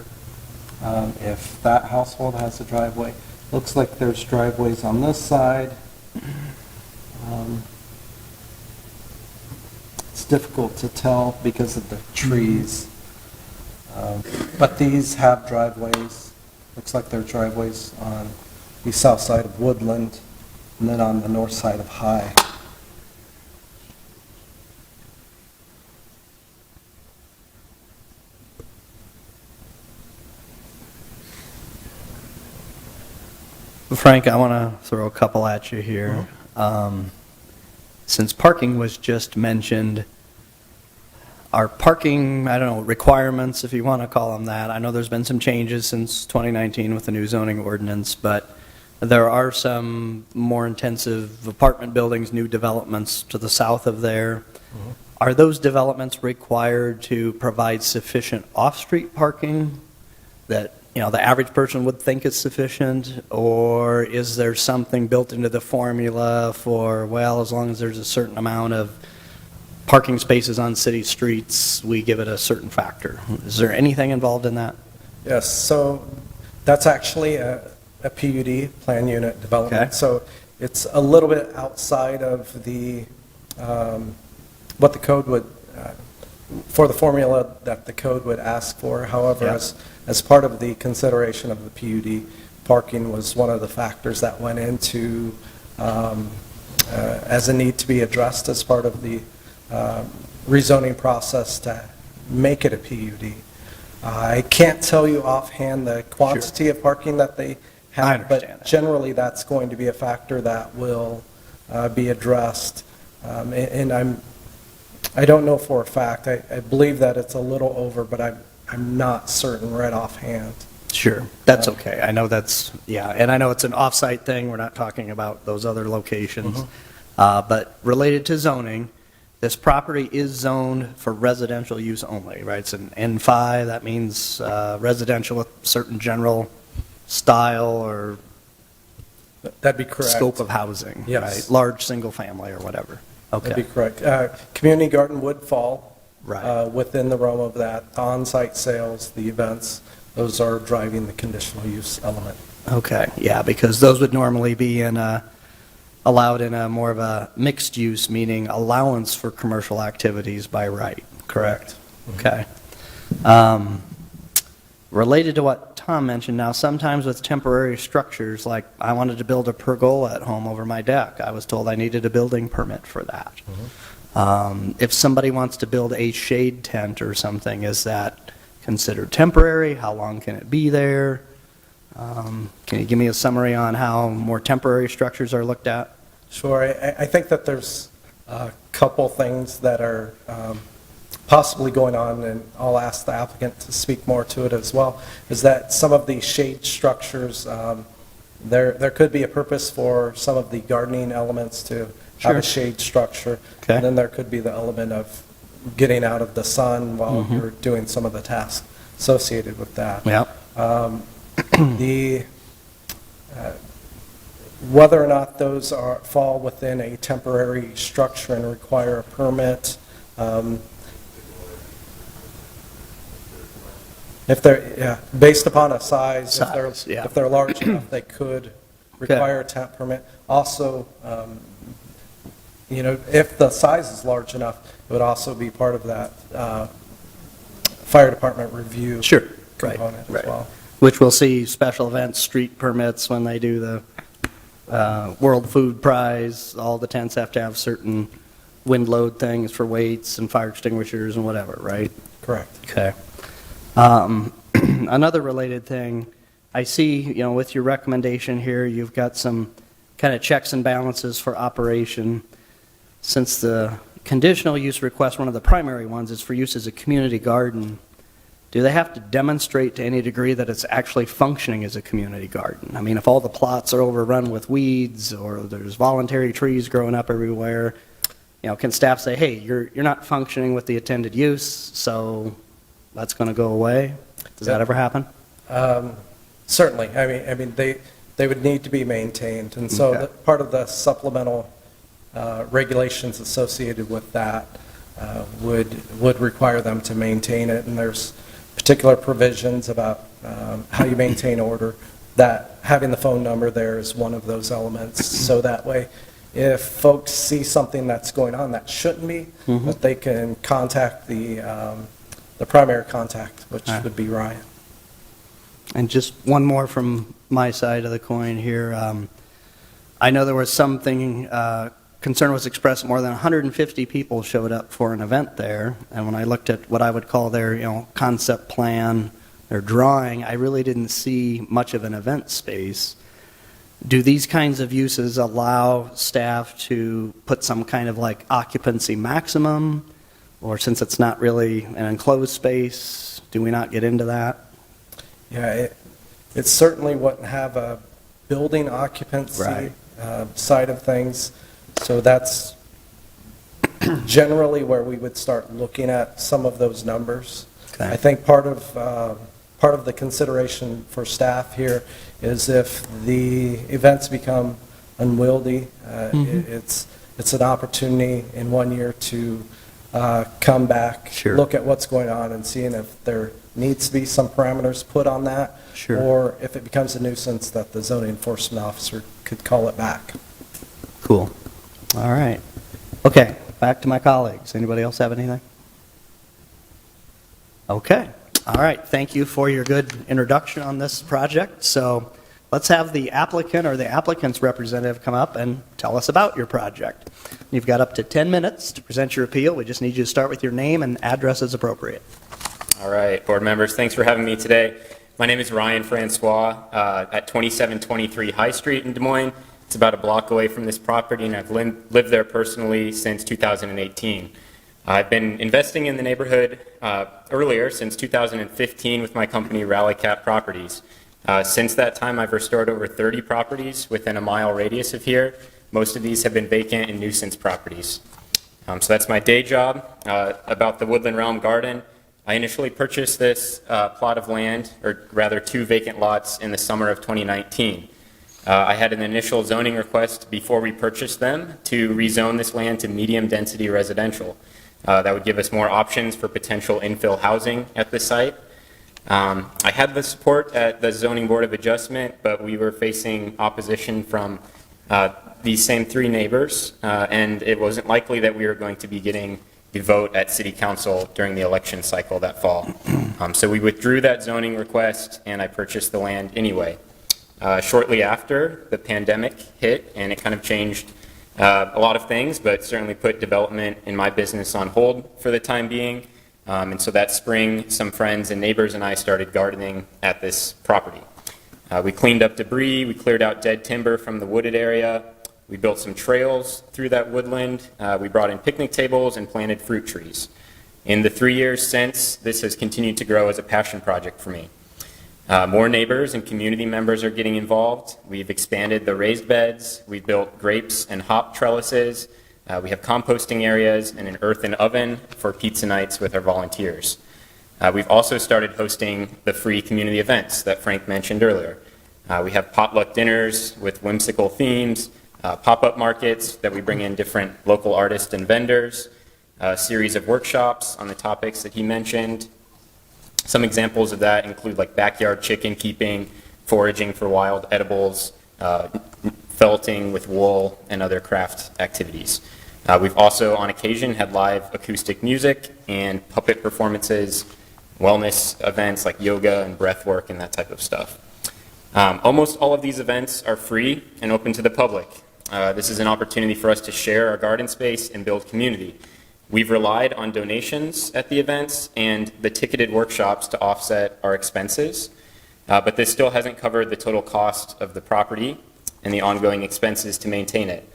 If that household has a driveway, looks like there's driveways on this side. It's difficult to tell because of the trees. But these have driveways. Looks like there are driveways on the south side of Woodland and then on the north side of High. Frank, I want to throw a couple at you here. Since parking was just mentioned, our parking, I don't know, requirements, if you want to call them that, I know there's been some changes since 2019 with the new zoning ordinance, but there are some more intensive apartment buildings, new developments to the south of there. Are those developments required to provide sufficient off-street parking that, you know, the average person would think is sufficient? Or is there something built into the formula for, well, as long as there's a certain amount of parking spaces on city streets, we give it a certain factor? Is there anything involved in that? Yes, so that's actually a PUD, plan unit development. Okay. So it's a little bit outside of the, what the code would, for the formula that the code would ask for. However, Yeah. as part of the consideration of the PUD, parking was one of the factors that went into, as a need to be addressed as part of the rezoning process to make it a PUD. I can't tell you offhand the quantity of parking that they have, I understand but that. generally that's going to be a factor that will be addressed. And I don't know for a fact. I believe that it's a little over, but I'm not certain right offhand. Sure, that's okay. I know that's, yeah, and I know it's an off-site thing. We're not talking about those other locations. But related to zoning, this property is zoned for residential use only, right? It's an N5, that means residential with certain general style or That'd be correct. scope of housing, Yes. right? Large, single family or whatever. That'd Okay, be correct. Community garden would fall right. within the realm of that. On-site sales, the events, those are driving the conditional use element. Okay, yeah, because those would normally be allowed in a more of a mixed use, meaning allowance for commercial activities by right, correct? Okay. Related to what Tom mentioned, now sometimes with temporary structures, like I wanted to build a pergola at home over my deck, I was told I needed a building permit for that. If somebody wants to build a shade tent or something, is that considered temporary? How long can it be there? Can you give me a summary on how more temporary structures are looked at? Sure. I think that there's a couple things that are possibly going on, and I'll ask the applicant to speak more to it as well, is that some of the shade structures, there could be a purpose for some of the gardening elements to have Sure. a shade structure. Okay. And then there could be the element of getting out of the sun while you're doing some of the tasks associated with that. Yep. Whether or not those fall within a temporary structure and require a permit, if they're, based upon a size, Size, yeah. if they're large enough, they could require a temp permit. Also, if the size is large enough, it would also be part of that fire department review Sure, right, component right. as well. Which we'll see special events, street permits when they do the World Food Prize. All the tents have to have certain wind load things for weights and fire extinguishers and whatever, right? Correct. Okay. Another related thing, I see, with your recommendation here, you've got some kind of checks and balances for operation. Since the conditional use request, one of the primary ones, is for use as a community garden, do they have to demonstrate to any degree that it's actually functioning as a community garden? I mean, if all the plots are overrun with weeds or there's voluntary trees growing up everywhere, can staff say, hey, you're not functioning with the intended use, so that's going to go away? Does that ever happen? Certainly. I mean, they would need to be maintained, and so Okay. part of the supplemental regulations associated with that would require them to maintain it, and there's particular provisions about how you maintain order. That having the phone number there is one of those elements, so that way, if folks see something that's going on that shouldn't be, that they can contact the primary contact, which would be Ryan. And just one more from my side of the coin here. I know there was something, concern was expressed, more than 150 people showed up for an event there, and when I looked at what I would call their, concept plan, their drawing, I really didn't see much of an event space. Do these kinds of uses allow staff to put some kind of like occupancy maximum, or since it's not really an enclosed space, do we not get into that? Yeah, it certainly wouldn't have a building occupancy Right. Side of things, so that's generally where we would start looking at some of those numbers. Okay. I think part of the consideration for staff here is if the events become unwieldy, it's an opportunity in 1 year to come back, Sure. look at what's going on and seeing if there needs to be some parameters put on that. Sure. Or if it becomes a nuisance, that the zoning enforcement officer could call it back. Cool. All right. Okay, back to my colleagues. Anybody else have anything? Okay. All right. Thank you for your good introduction on this project. So let's have the applicant or the applicant's representative come up and tell us about your project. You've got up to 10 minutes to present your appeal. We just need you to start with your name and address as appropriate. All right, board members, thanks for having me today. My name is Ryan Francois at 2723 High Street in Des Moines. It's about a block away from this property, and I've lived there personally since 2018. I've been investing in the neighborhood earlier, since 2015, with my company, Rallycat Properties. Since that time, I've restored over 30 properties within a mile radius of here. Most of these have been vacant and nuisance properties. So that's my day job. About the Woodland Realm Garden, I initially purchased this plot of land, or rather 2 vacant lots, in the summer of 2019. I had an initial zoning request before we purchased them to rezone this land to medium-density residential. That would give us more options for potential infill housing at the site. I had the support at the Zoning Board of Adjustment, but we were facing opposition from these same 3 neighbors, and it wasn't likely that we were going to be getting the vote at City Council during the election cycle that fall. So we withdrew that zoning request, and I purchased the land anyway. Shortly after, the pandemic hit, and it kind of changed a lot of things, but certainly put development in my business on hold for the time being. And so that spring, some friends and neighbors and I started gardening at this property. We cleaned up debris, we cleared out dead timber from the wooded area, we built some trails through that woodland, we brought in picnic tables and planted fruit trees. In the 3 years since, this has continued to grow as a passion project for me. More neighbors and community members are getting involved. We've expanded the raised beds, we've built grapes and hop trellises, we have composting areas and an earthen oven for pizza nights with our volunteers. We've also started hosting the free community events that Frank mentioned earlier. We have potluck dinners with whimsical themes, pop-up markets that we bring in different local artists and vendors, a series of workshops on the topics that he mentioned. Some examples of that include like backyard chicken keeping, foraging for wild edibles, felting with wool, and other craft activities. We've also, on occasion, had live acoustic music and puppet performances, wellness events like yoga and breath work and that type of stuff. Almost all of these events are free and open to the public. This is an opportunity for us to share our garden space and build community. We've relied on donations at the events and the ticketed workshops to offset our expenses, but this still hasn't covered the total cost of the property and the ongoing expenses to maintain it.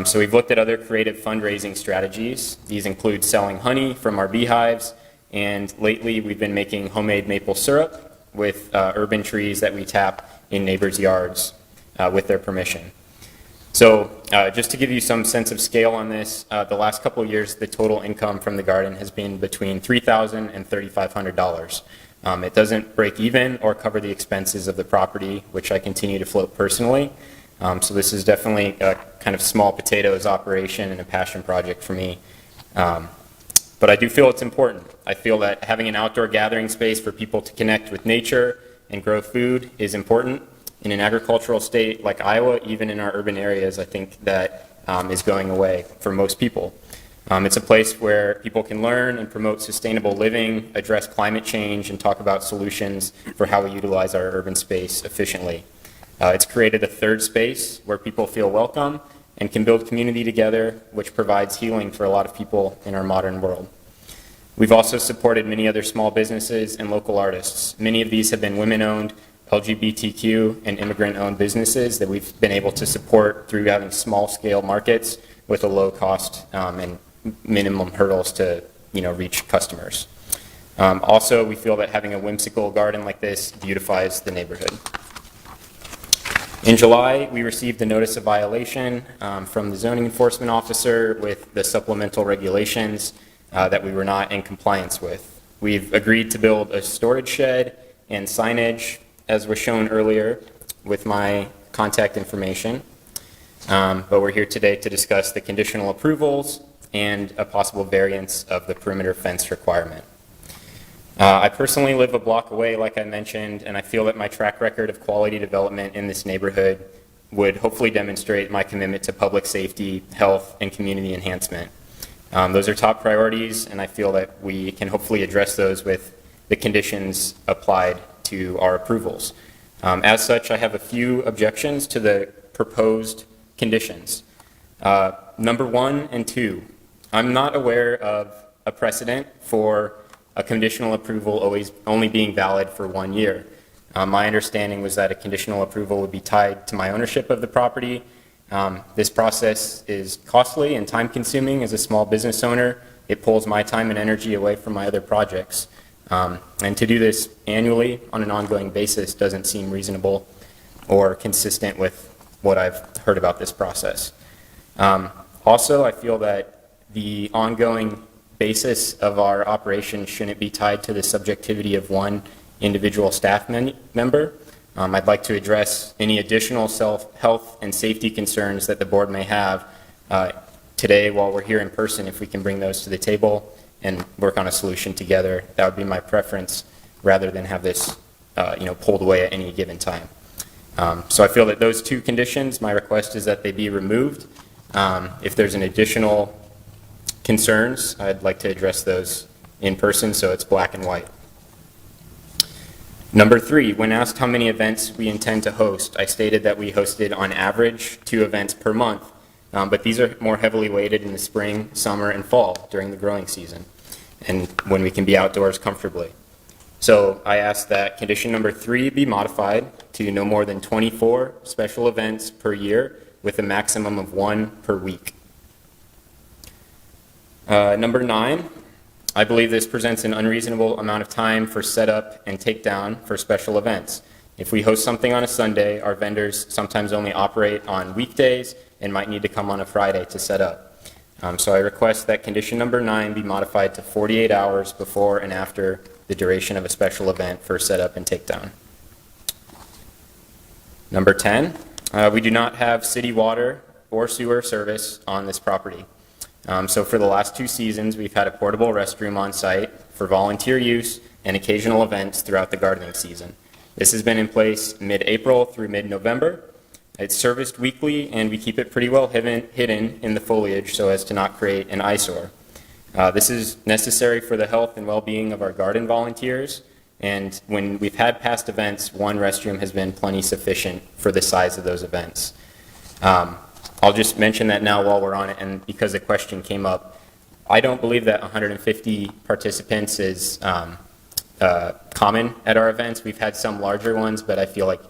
So we've looked at other creative fundraising strategies. These include selling honey from our beehives, and lately we've been making homemade maple syrup with urban trees that we tap in neighbors' yards with their permission. So just to give you some sense of scale on this, the last couple of years, the total income from the garden has been between $3,000 and $3,500. It doesn't break even or cover the expenses of the property, which I continue to float personally. So this is definitely a kind of small potatoes operation and a passion project for me. But I do feel it's important. I feel that having an outdoor gathering space for people to connect with nature and grow food is important. In an agricultural state like Iowa, even in our urban areas, I think that is going away for most people. It's a place where people can learn and promote sustainable living, address climate change, and talk about solutions for how we utilize our urban space efficiently. It's created a third space where people feel welcome and can build community together, which provides healing for a lot of people in our modern world. We've also supported many other small businesses and local artists. Many of these have been women-owned, LGBTQ, and immigrant-owned businesses that we've been able to support through having small-scale markets with a low cost and minimum hurdles to reach customers. Also, we feel that having a whimsical garden like this beautifies the neighborhood. In July, we received a notice of violation from the zoning enforcement officer with the supplemental regulations that we were not in compliance with. We've agreed to build a storage shed and signage, as was shown earlier with my contact information. But we're here today to discuss the conditional approvals and a possible variance of the perimeter fence requirement. I personally live a block away, like I mentioned, and I feel that my track record of quality development in this neighborhood would hopefully demonstrate my commitment to public safety, health, and community enhancement. Those are top priorities, and I feel that we can hopefully address those with the conditions applied to our approvals. As such, I have a few objections to the proposed conditions. Number 1 and 2, I'm not aware of a precedent for a conditional approval only being valid for 1 year. My understanding was that a conditional approval would be tied to my ownership of the property. This process is costly and time-consuming as a small business owner. It pulls my time and energy away from my other projects. And to do this annually on an ongoing basis doesn't seem reasonable or consistent with what I've heard about this process. Also, I feel that the ongoing basis of our operation shouldn't be tied to the subjectivity of one individual staff member. I'd like to address any additional health and safety concerns that the board may have today while we're here in person. If we can bring those to the table and work on a solution together, that would be my preference, rather than have this pulled away at any given time. So I feel that those two conditions, my request is that they be removed. If there's an additional concerns, I'd like to address those in person so it's black and white. Number 3, when asked how many events we intend to host, I stated that we hosted on average 2 events per month, but these are more heavily weighted in the spring, summer, and fall during the growing season, and when we can be outdoors comfortably. So I asked that condition number 3 be modified to no more than 24 special events per year with a maximum of 1 per week. Number 9, I believe this presents an unreasonable amount of time for setup and takedown for special events. If we host something on a Sunday, our vendors sometimes only operate on weekdays and might need to come on a Friday to set up. So I request that condition number 9 be modified to 48 hours before and after the duration of a special event for setup and takedown. Number 10, we do not have city water or sewer service on this property. So for the last 2 seasons, we've had a portable restroom on site for volunteer use and occasional events throughout the gardening season. This has been in place mid-April through mid-November. It's serviced weekly, and we keep it pretty well hidden in the foliage so as to not create an eyesore. This is necessary for the health and well-being of our garden volunteers, and when we've had past events, 1 restroom has been plenty sufficient for the size of those events. I'll just mention that now while we're on it, and because the question came up, I don't believe that 150 participants is common at our events. We've had some larger ones, but I feel like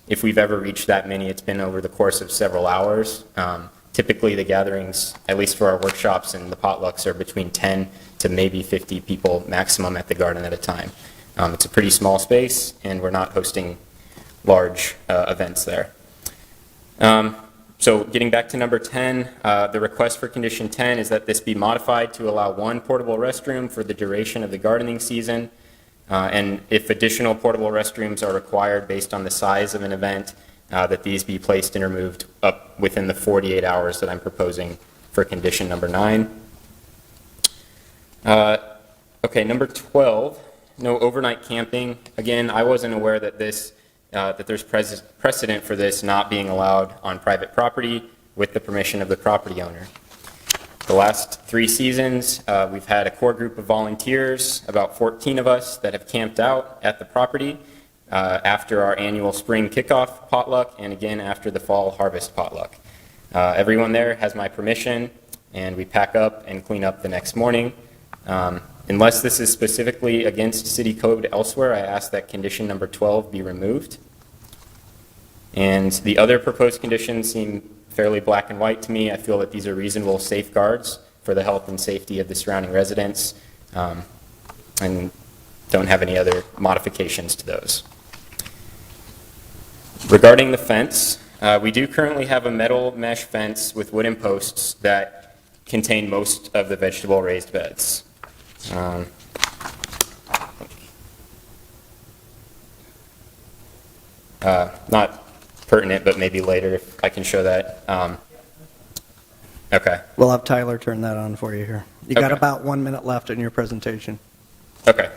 if we've ever reached that many, it's been over the course of several hours. Typically the gatherings, at least for our workshops and the potlucks, are between 10 to maybe 50 people maximum at the garden at a time. It's a pretty small space, and we're not hosting large events there. So getting back to number 10, the request for condition 10 is that this be modified to allow 1 portable restroom for the duration of the gardening season. And if additional portable restrooms are required based on the size of an event, that these be placed and removed up within the 48 hours that I'm proposing for condition number 9. Okay, number 12, no overnight camping. Again, I wasn't aware that that there's precedent for this not being allowed on private property with the permission of the property owner. The last 3 seasons, we've had a core group of volunteers, about 14 of us, that have camped out at the property after our annual spring kickoff potluck and again after the fall harvest potluck. Everyone there has my permission, and we pack up and clean up the next morning. Unless this is specifically against city code elsewhere, I ask that condition number 12 be removed. And the other proposed conditions seem fairly black and white to me. I feel that these are reasonable safeguards for the health and safety of the surrounding residents, and don't have any other modifications to those. Regarding the fence, we do currently have a metal mesh fence with wooden posts that contain most of the vegetable raised beds. Not pertinent, but maybe later if I can show that. Okay. We'll have Tyler turn that on for you here. You got Okay. about 1 minute left in your presentation. Okay.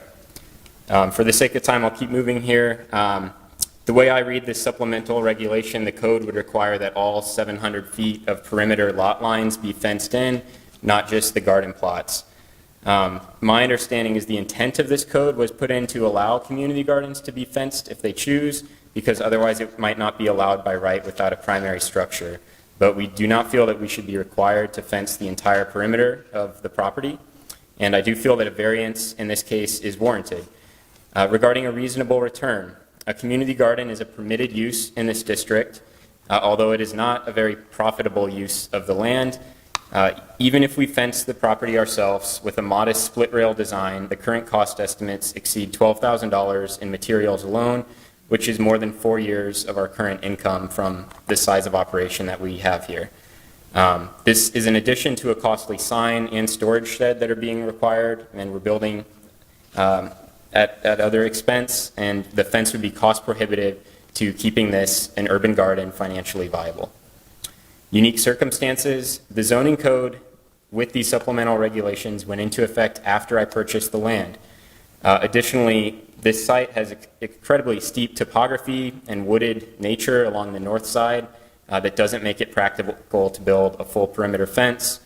For the sake of time, I'll keep moving here. The way I read this supplemental regulation, the code would require that all 700 feet of perimeter lot lines be fenced in, not just the garden plots. My understanding is the intent of this code was put in to allow community gardens to be fenced if they choose, because otherwise it might not be allowed by right without a primary structure. But we do not feel that we should be required to fence the entire perimeter of the property, and I do feel that a variance in this case is warranted. Regarding a reasonable return, a community garden is a permitted use in this district, although it is not a very profitable use of the land. Even if we fence the property ourselves with a modest split rail design, the current cost estimates exceed $12,000 in materials alone, which is more than 4 years of our current income from the size of operation that we have here. This is in addition to a costly sign and storage shed that are being required, and we're building at other expense, and the fence would be cost prohibitive to keeping this an urban garden financially viable. Unique circumstances, the zoning code with these supplemental regulations went into effect after I purchased the land. Additionally, this site has incredibly steep topography and wooded nature along the north side that doesn't make it practical to build a full perimeter fence.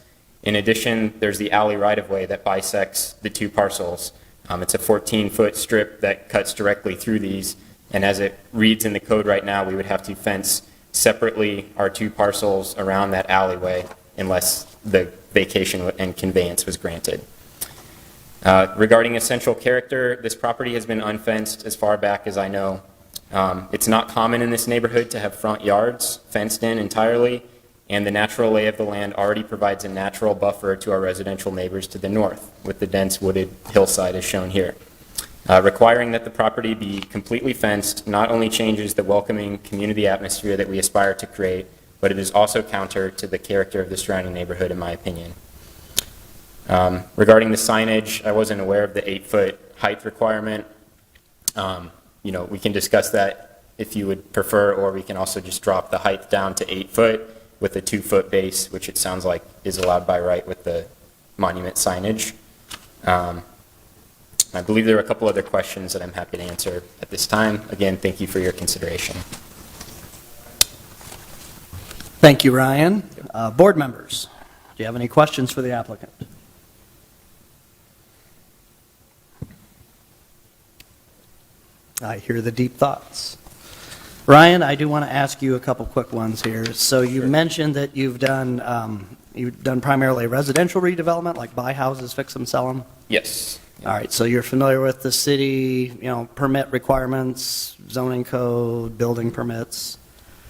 In addition, there's the alley right-of-way that bisects the two parcels. It's a 14-foot strip that cuts directly through these, and as it reads in the code right now, we would have to fence separately our two parcels around that alleyway unless the vacation and conveyance was granted. Regarding essential character, this property has been unfenced as far back as I know. It's not common in this neighborhood to have front yards fenced in entirely, and the natural lay of the land already provides a natural buffer to our residential neighbors to the north, with the dense wooded hillside as shown here. Requiring that the property be completely fenced not only changes the welcoming community atmosphere that we aspire to create, but it is also counter to the character of the surrounding neighborhood, in my opinion. Regarding the signage, I wasn't aware of the 8-foot height requirement. We can discuss that if you would prefer, or we can also just drop the height down to 8 foot with a 2-foot base, which it sounds like is allowed by right with the monument signage. I believe there are a couple other questions that I'm happy to answer at this time. Again, thank you for your consideration. Thank you, Ryan. Board members, do you have any questions for the applicant? I hear the deep thoughts. Ryan, I do want to ask you a couple quick ones here. So you mentioned that you've done primarily residential redevelopment, like buy houses, fix them, sell them? Yes. All right, so you're familiar with the city, permit requirements, zoning code, building permits.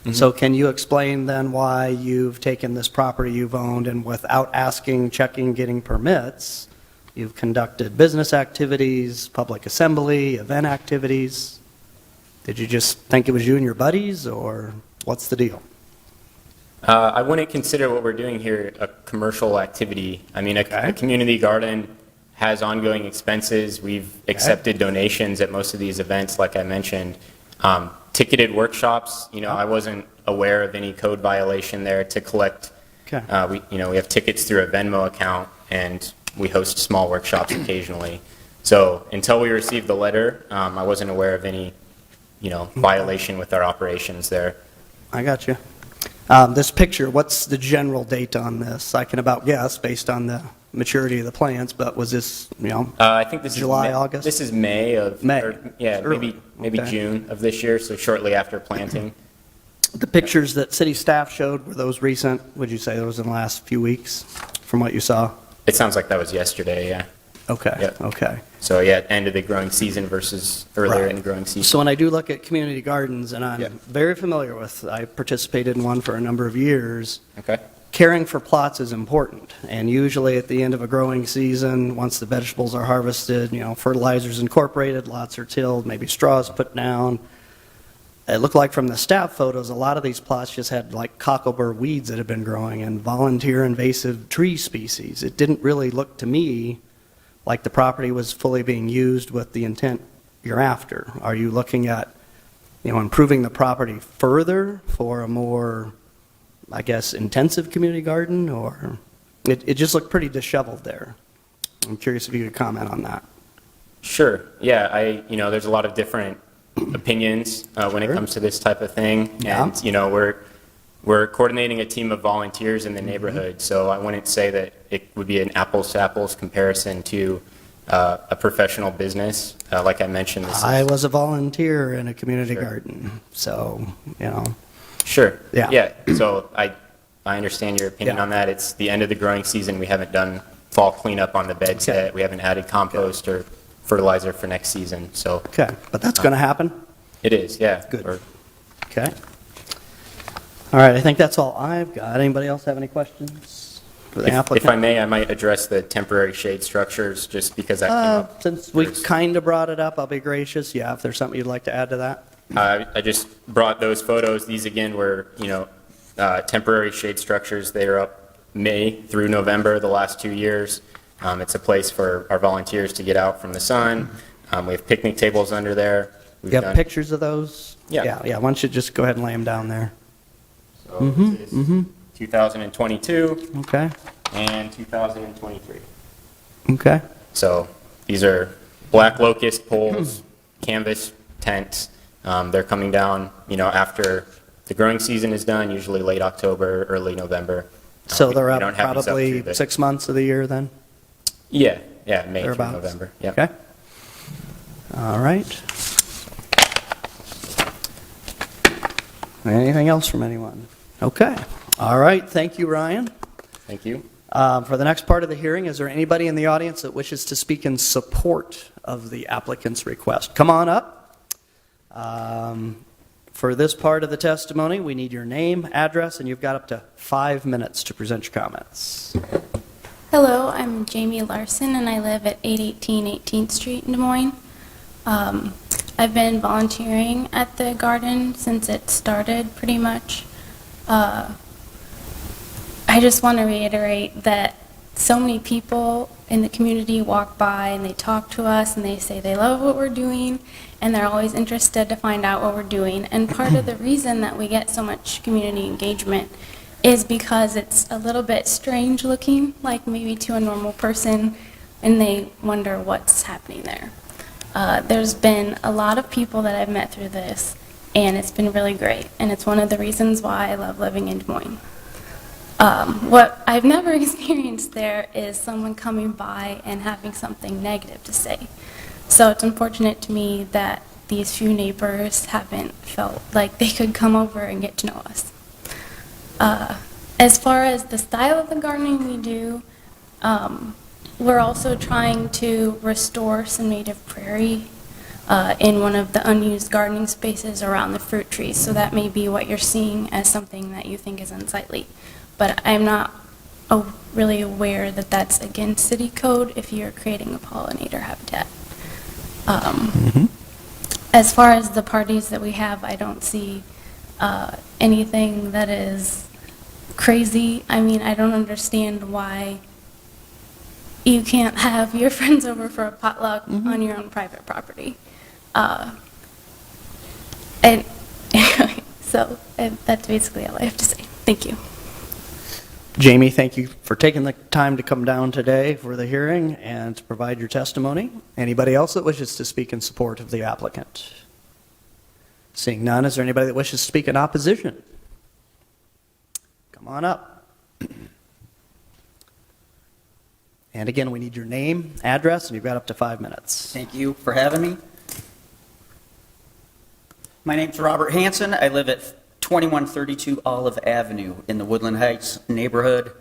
Mm-hmm. So can you explain then why you've taken this property you've owned and without asking, checking, getting permits, you've conducted business activities, public assembly, event activities? Did you just think it was you and your buddies, or what's the deal? I wouldn't consider what we're doing here a commercial activity. I mean, a community garden has ongoing expenses. We've accepted donations at most of these events, like I mentioned. Ticketed workshops, I wasn't aware of any code violation there to collect. Okay. We have tickets through a Venmo account, and we host small workshops occasionally. So until we received the letter, I wasn't aware of any, violation with our operations there. I got you. This picture, what's the general date on this? I can about guess based on the maturity of the plants, but was this, I think this July, is August? This is May of, May. maybe Okay. June of this year, so shortly after planting. The pictures that city staff showed, were those recent? Would you say those in the last few weeks from what you saw? It sounds like that was yesterday, yeah. Okay, Yep. okay. So yeah, end of the growing season versus earlier Right. in the growing season. So when I do look at community gardens, and I'm Yeah. very familiar with, I participated in one for a number of years, Okay. caring for plots is important. And usually at the end of a growing season, once the vegetables are harvested, fertilizer's incorporated, lots are tilled, maybe straws put down. It looked like from the staff photos, a lot of these plots just had like cocklebur weeds that had been growing and volunteer invasive tree species. It didn't really look to me like the property was fully being used with the intent you're after. Are you looking at, improving the property further for a more, I guess, intensive community garden, or it just looked pretty disheveled there? I'm curious if you could comment on that. Sure. Yeah, there's a lot of different opinions when it Sure. comes to this type of thing. Yeah. And, we're coordinating a team of volunteers in the neighborhood, so I wouldn't say that it would be an apples-to-apples comparison to a professional business. Like I mentioned, I was a volunteer in a community Sure. garden, so, Sure. Yeah. Yeah. So I understand your opinion Yeah. on that. It's the end of the growing season. We haven't done fall cleanup on the beds Okay. yet. We haven't added compost or fertilizer for next season. So okay, but that's going to happen? it is, yeah. Good. Or- Okay. All right, I think that's all I've got. Anybody else have any questions for the applicant? If I may, I might address the temporary shade structures, just because that came up. Since we first. kind of brought it up, I'll be gracious. Yeah, if there's something you'd like to add to that. I just brought those photos. These, again, were, temporary shade structures. They are up May through November the last 2 years. It's a place for our volunteers to get out from the sun. We have picnic tables under there. We've You have done- pictures of those? Yeah. Yeah, why don't you just go ahead and lay them down there? So this is 2022 Okay, and 2023. okay. So these are black locust poles, canvas tents. They're coming down, after the growing season is done, usually late October, early November. So We- they're we up don't have these probably through the- 6 months of the year then? Yeah, May through Thereabouts? November. Yeah. Okay. All right. Anything else from anyone? Okay. All right, thank you, Ryan. Thank you. For the next part of the hearing, is there anybody in the audience that wishes to speak in support of the applicant's request? Come on up. For this part of the testimony, we need your name, address, and you've got up to 5 minutes to present your comments. Hello, I'm Jamie Larson, and I live at 818 18th Street in Des Moines. I've been volunteering at the garden since it started, pretty much. I just want to reiterate that so many people in the community walk by and they talk to us and they say they love what we're doing and they're always interested to find out what we're doing. And part of the reason that we get so much community engagement is because it's a little bit strange looking, like maybe to a normal person, and they wonder what's happening there. There's been a lot of people that I've met through this, and it's been really great, and it's one of the reasons why I love living in Des Moines. What I've never experienced there is someone coming by and having something negative to say. So it's unfortunate to me that these few neighbors haven't felt like they could come over and get to know us. As far as the style of the gardening we do, we're also trying to restore some native prairie in one of the unused gardening spaces around the fruit trees. So that may be what you're seeing as something that you think is unsightly. But I'm not really aware that that's against city code if you're creating a pollinator habitat. As far as the parties that we have, I don't see anything that is crazy. I mean, I don't understand why you can't have your friends over for a potluck on your own private property. And so that's basically all I have to say. Thank you. Jamie, thank you for taking the time to come down today for the hearing and to provide your testimony. Anybody else that wishes to speak in support of the applicant? Seeing none, is there anybody that wishes to speak in opposition? Come on up. And again, we need your name, address, and you've got up to 5 minutes. Thank you for having me. My name's Robert Hanson. I live at 2132 Olive Avenue in the Woodland Heights neighborhood.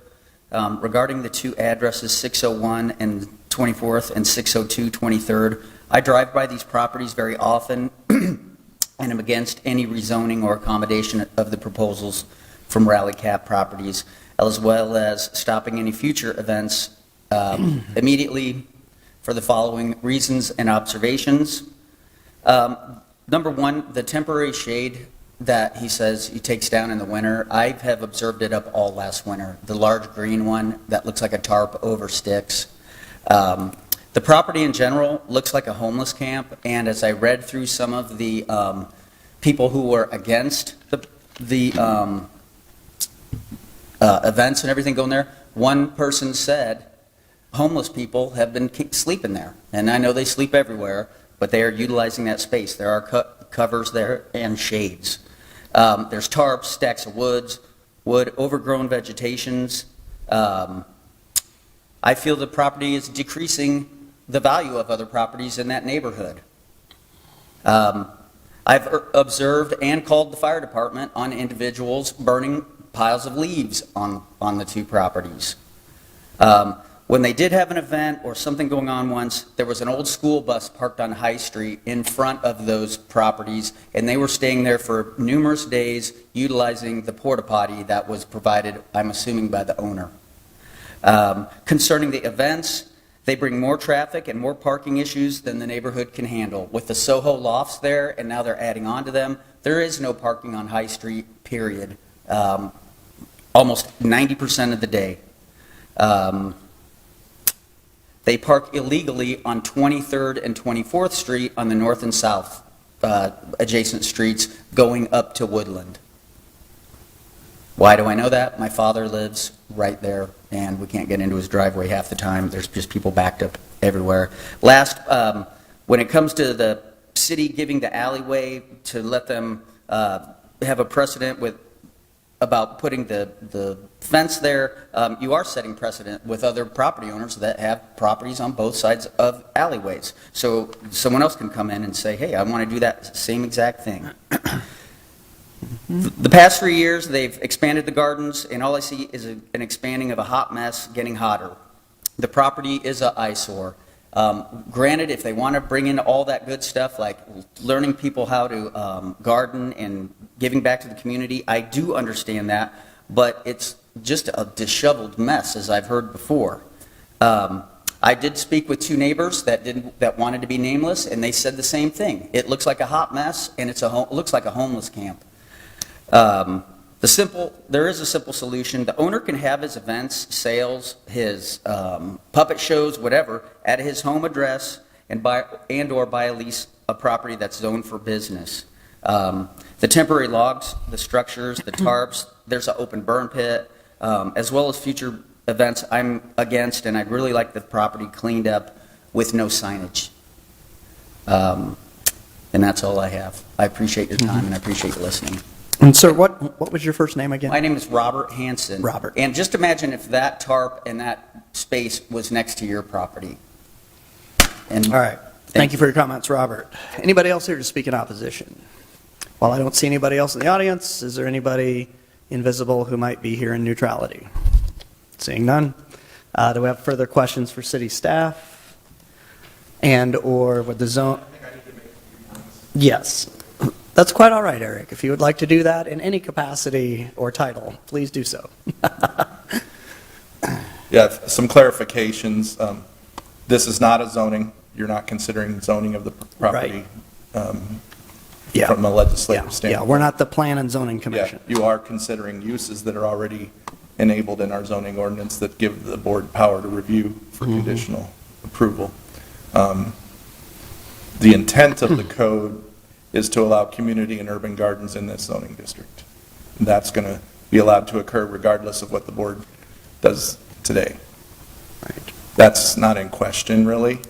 Regarding the two addresses, 601 and 24th and 602 23rd, I drive by these properties very often and am against any rezoning or accommodation of the proposals from Rally Cap Properties, as well as stopping any future events immediately for the following reasons and observations. Number one, the temporary shade that he says he takes down in the winter, I have observed it up all last winter. The large green one that looks like a tarp over sticks. The property in general looks like a homeless camp, and as I read through some of the people who were against the events and everything going there, one person said homeless people have been sleeping there, and I know they sleep everywhere, but they are utilizing that space. There are covers there and shades. There's tarps, stacks of wood, overgrown vegetations. I feel the property is decreasing the value of other properties in that neighborhood. I've observed and called the fire department on individuals burning piles of leaves on the two properties. When they did have an event or something going on once, there was an old school bus parked on High Street in front of those properties, and they were staying there for numerous days utilizing the porta potty that was provided, I'm assuming, by the owner. Concerning the events, they bring more traffic and more parking issues than the neighborhood can handle. With the Soho lofts there, and now they're adding on to them, there is no parking on High Street, period. almost 90% of the day. They park illegally on 23rd and 24th Street on the north and south adjacent streets going up to Woodland. Why do I know that? My father lives right there, and we can't get into his driveway half the time. There's just people backed up everywhere. Last, when it comes to the city giving the alleyway to let them have a precedent about putting the fence there, you are setting precedent with other property owners that have properties on both sides of alleyways. So someone else can come in and say, hey, I want to do that same exact thing. The past 3 years, they've expanded the gardens, and all I see is an expanding of a hot mess getting hotter. The property is an eyesore. Granted, if they want to bring in all that good stuff, like learning people how to garden and giving back to the community, I do understand that, but it's just a disheveled mess, as I've heard before. I did speak with 2 neighbors that wanted to be nameless, and they said the same thing. It looks like a hot mess, and it looks like a homeless camp. There is a simple solution. The owner can have his events, sales, his puppet shows, whatever, at his home address or buy a lease a property that's zoned for business. The temporary logs, the structures, the tarps, there's an open burn pit, as well as future events I'm against, and I'd really like the property cleaned up with no signage. And that's all I have. I appreciate your time, and I appreciate you listening. And sir, what was your first name again? My name is Robert Hanson. Robert. And just imagine if that tarp and that space was next to your property. And All right. Thank you for your comments, Robert. Anybody else here to speak in opposition? While I don't see anybody else in the audience, is there anybody invisible who might be here in neutrality? Seeing none. Do we have further questions for city staff? And or with the zone? Yes. That's quite all right, Eric. If you would like to do that in any capacity or title, please do so. Yeah, some clarifications. This is not a zoning. You're not considering zoning of the property Yeah. from a legislative Yeah, standpoint. we're not the Plan and Zoning Yeah, Commission. you are considering uses that are already enabled in our zoning ordinance that give the board power to review for conditional approval. The intent of the code is to allow community and urban gardens in this zoning district. And that's going to be allowed to occur regardless of what the board does today. Right. That's not in question, really.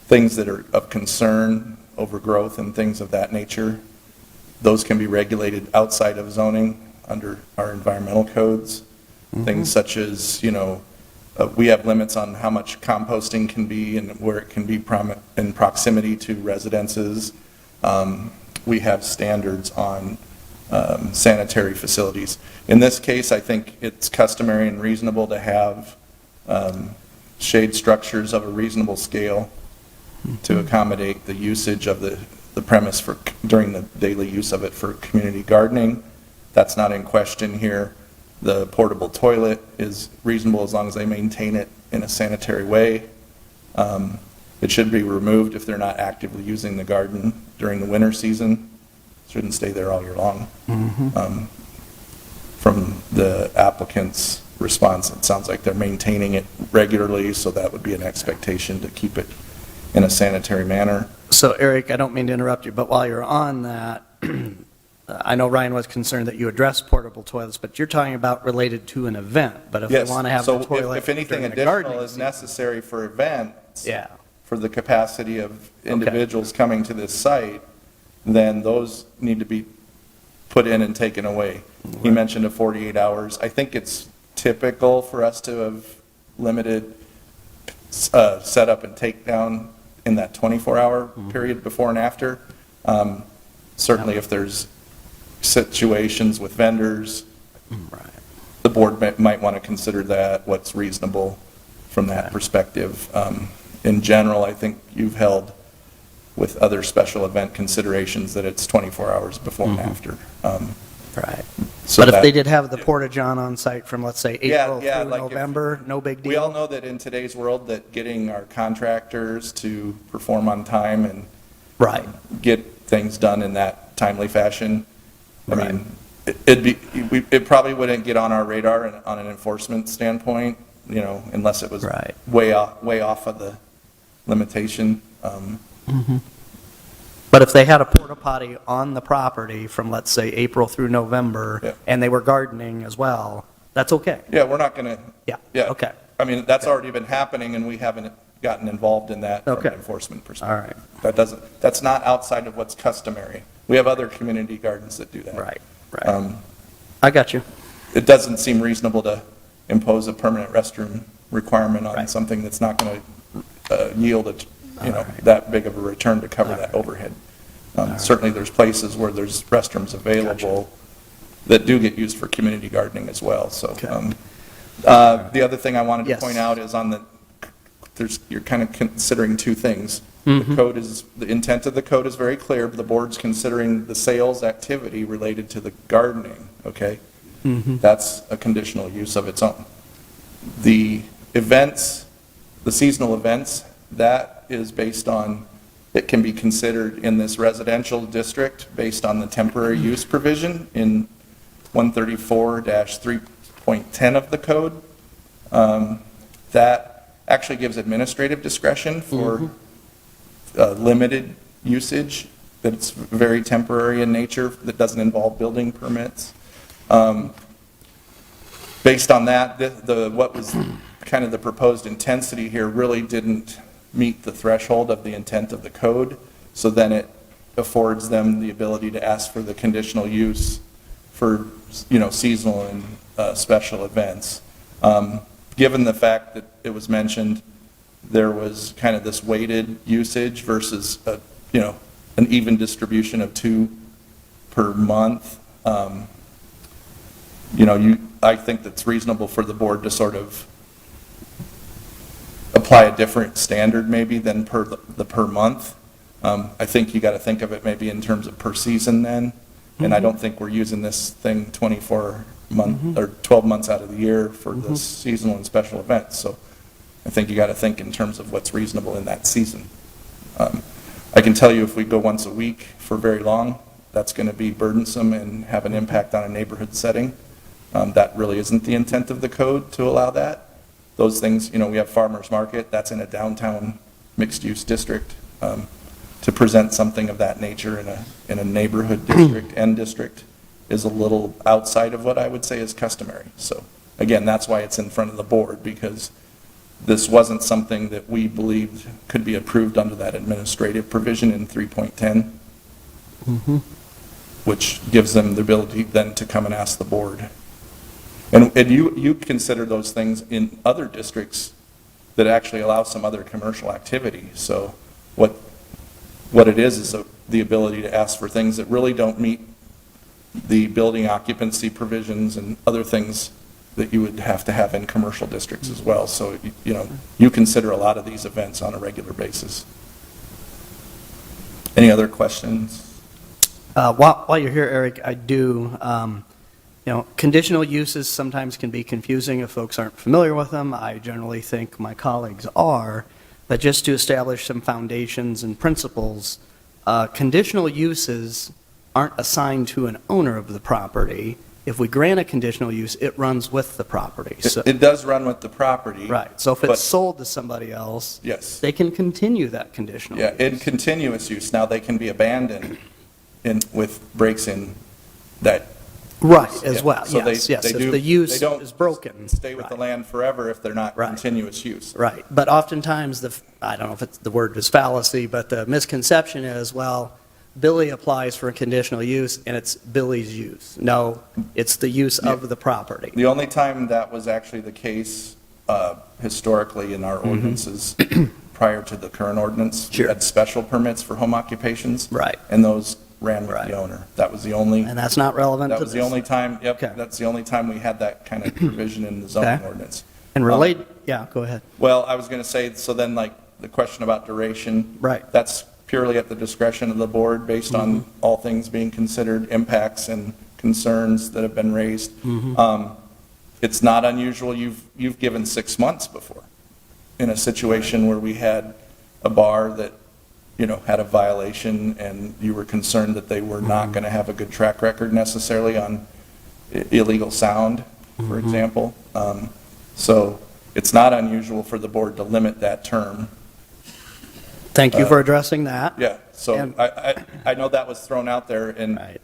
Things that are of concern, overgrowth and things of that nature, those can be regulated outside of zoning under our environmental codes. Things such as, we have limits on how much composting can be and where it can be in proximity to residences. We have standards on sanitary facilities. In this case, I think it's customary and reasonable to have shade structures of a reasonable scale to accommodate the usage of the premise during the daily use of it for community gardening. That's not in question here. The portable toilet is reasonable as long as they maintain it in a sanitary way. It should be removed if they're not actively using the garden during the winter season. Shouldn't stay there all year long. From the applicant's response, it sounds like they're maintaining it regularly, so that would be an expectation to keep it in a sanitary manner. So Eric, I don't mean to interrupt you, but while you're on that, I know Ryan was concerned that you addressed portable toilets, but you're talking about related to an event. But if Yes, they want to have so the toilet if anything during the additional gardening is season- necessary for events, Yeah. for the capacity of individuals coming to this site, then those need to be put in and taken away. He mentioned a 48 hours. I think it's typical for us to have limited setup and takedown in that 24-hour period before and after. Certainly if there's situations with vendors, the board might want to consider that, what's reasonable from that perspective. In general, I think you've held with other special event considerations that it's 24 hours before and after. Right. So But if that- they did have the Porta-John on site from, let's say, April through like if- November, no big deal? We all know that in today's world that getting our contractors to perform on time and Right. get things done in that timely fashion, I Right. mean, it probably wouldn't get on our radar on an enforcement standpoint, unless it was Right. way off of the limitation. But if they had a porta potty on the property from, let's say, April through November, Yeah. and they were gardening as well, that's okay? Yeah, we're not going to. Yeah, okay. I mean, that's already been happening, and we haven't gotten involved in that from Okay. an enforcement perspective. All right. That's not outside of what's customary. We have other community gardens that do that. Right. Um, I got you. It doesn't seem reasonable to impose a permanent restroom requirement on Right. something that's not going to yield that big of a return to cover that overhead. Certainly, there's places where there's restrooms available that do get used for community gardening as well, so. Okay. The other thing I wanted to Yes. point out is you're kind of considering two things. Mm-hmm. The intent of the code is very clear, but the board's considering the sales activity related to the gardening, okay? Mm-hmm. That's a conditional use of its own. The events, the seasonal events, that is based on, it can be considered in this residential district based on the temporary use provision in 134-3.10 of the code. That actually gives administrative discretion for limited usage, that's very temporary in nature, that doesn't involve building permits. Based on that, what was kind of the proposed intensity here really didn't meet the threshold of the intent of the code, so then it affords them the ability to ask for the conditional use for, seasonal and special events. Given the fact that it was mentioned, there was kind of this weighted usage versus, an even distribution of 2 per month. I think that's reasonable for the board to sort of apply a different standard maybe than per month. I think you got to think of it maybe in terms of per season then. And I don't think we're using this thing 24 months or 12 months out of the year for the seasonal and special events. So I think you got to think in terms of what's reasonable in that season. I can tell you if we go once a week for very long, that's going to be burdensome and have an impact on a neighborhood setting. That really isn't the intent of the code to allow that. Those things, we have farmers market, that's in a downtown mixed-use district. To present something of that nature in a neighborhood district and district is a little outside of what I would say is customary. So again, that's why it's in front of the board, because this wasn't something that we believed could be approved under that administrative provision in 3.10, which gives them the ability then to come and ask the board. And you consider those things in other districts that actually allow some other commercial activity. So what it is the ability to ask for things that really don't meet the building occupancy provisions and other things that you would have to have in commercial districts as well. So, you consider a lot of these events on a regular basis. Any other questions? While you're here, Eric, I do, conditional uses sometimes can be confusing if folks aren't familiar with them. I generally think my colleagues are. But just to establish some foundations and principles, conditional uses aren't assigned to an owner of the property. If we grant a conditional use, it runs with the property. So, It does run with the property. right. So if but- it's sold to somebody else, Yes. they can continue that conditional Yeah, use. in continuous use. Now, they can be abandoned with breaks in that. Right, as Yeah. well, So yes, yes. they If do- the use they don't is broken. Stay with the right. land forever if they're not Right. continuous use. Right, but oftentimes I don't know if the word is fallacy, but the misconception is, well, Billy applies for a conditional use and it's Billy's use. No, it's the use of the property. The only time that was actually the case historically in our ordinances prior to the current ordinance, we Sure. had special permits for home occupations. Right. And those ran with Right. the owner. That was the only. And that's not relevant That to was the this. only time, Okay. that's the only time we had that kind of provision in the zoning Okay. ordinance. And relate, yeah, go ahead. Well, I was going to say, so then like the question about duration. Right. That's purely at the discretion of the board based on all things being considered, impacts and concerns that have been raised. It's not unusual, you've given 6 months before in a situation where we had a bar that, had a violation and you were concerned that they were not going to have a good track record necessarily on illegal sound, for example. So it's not unusual for the board to limit that term. Thank you for addressing that. Yeah, so And- I know that was thrown out there, and Right.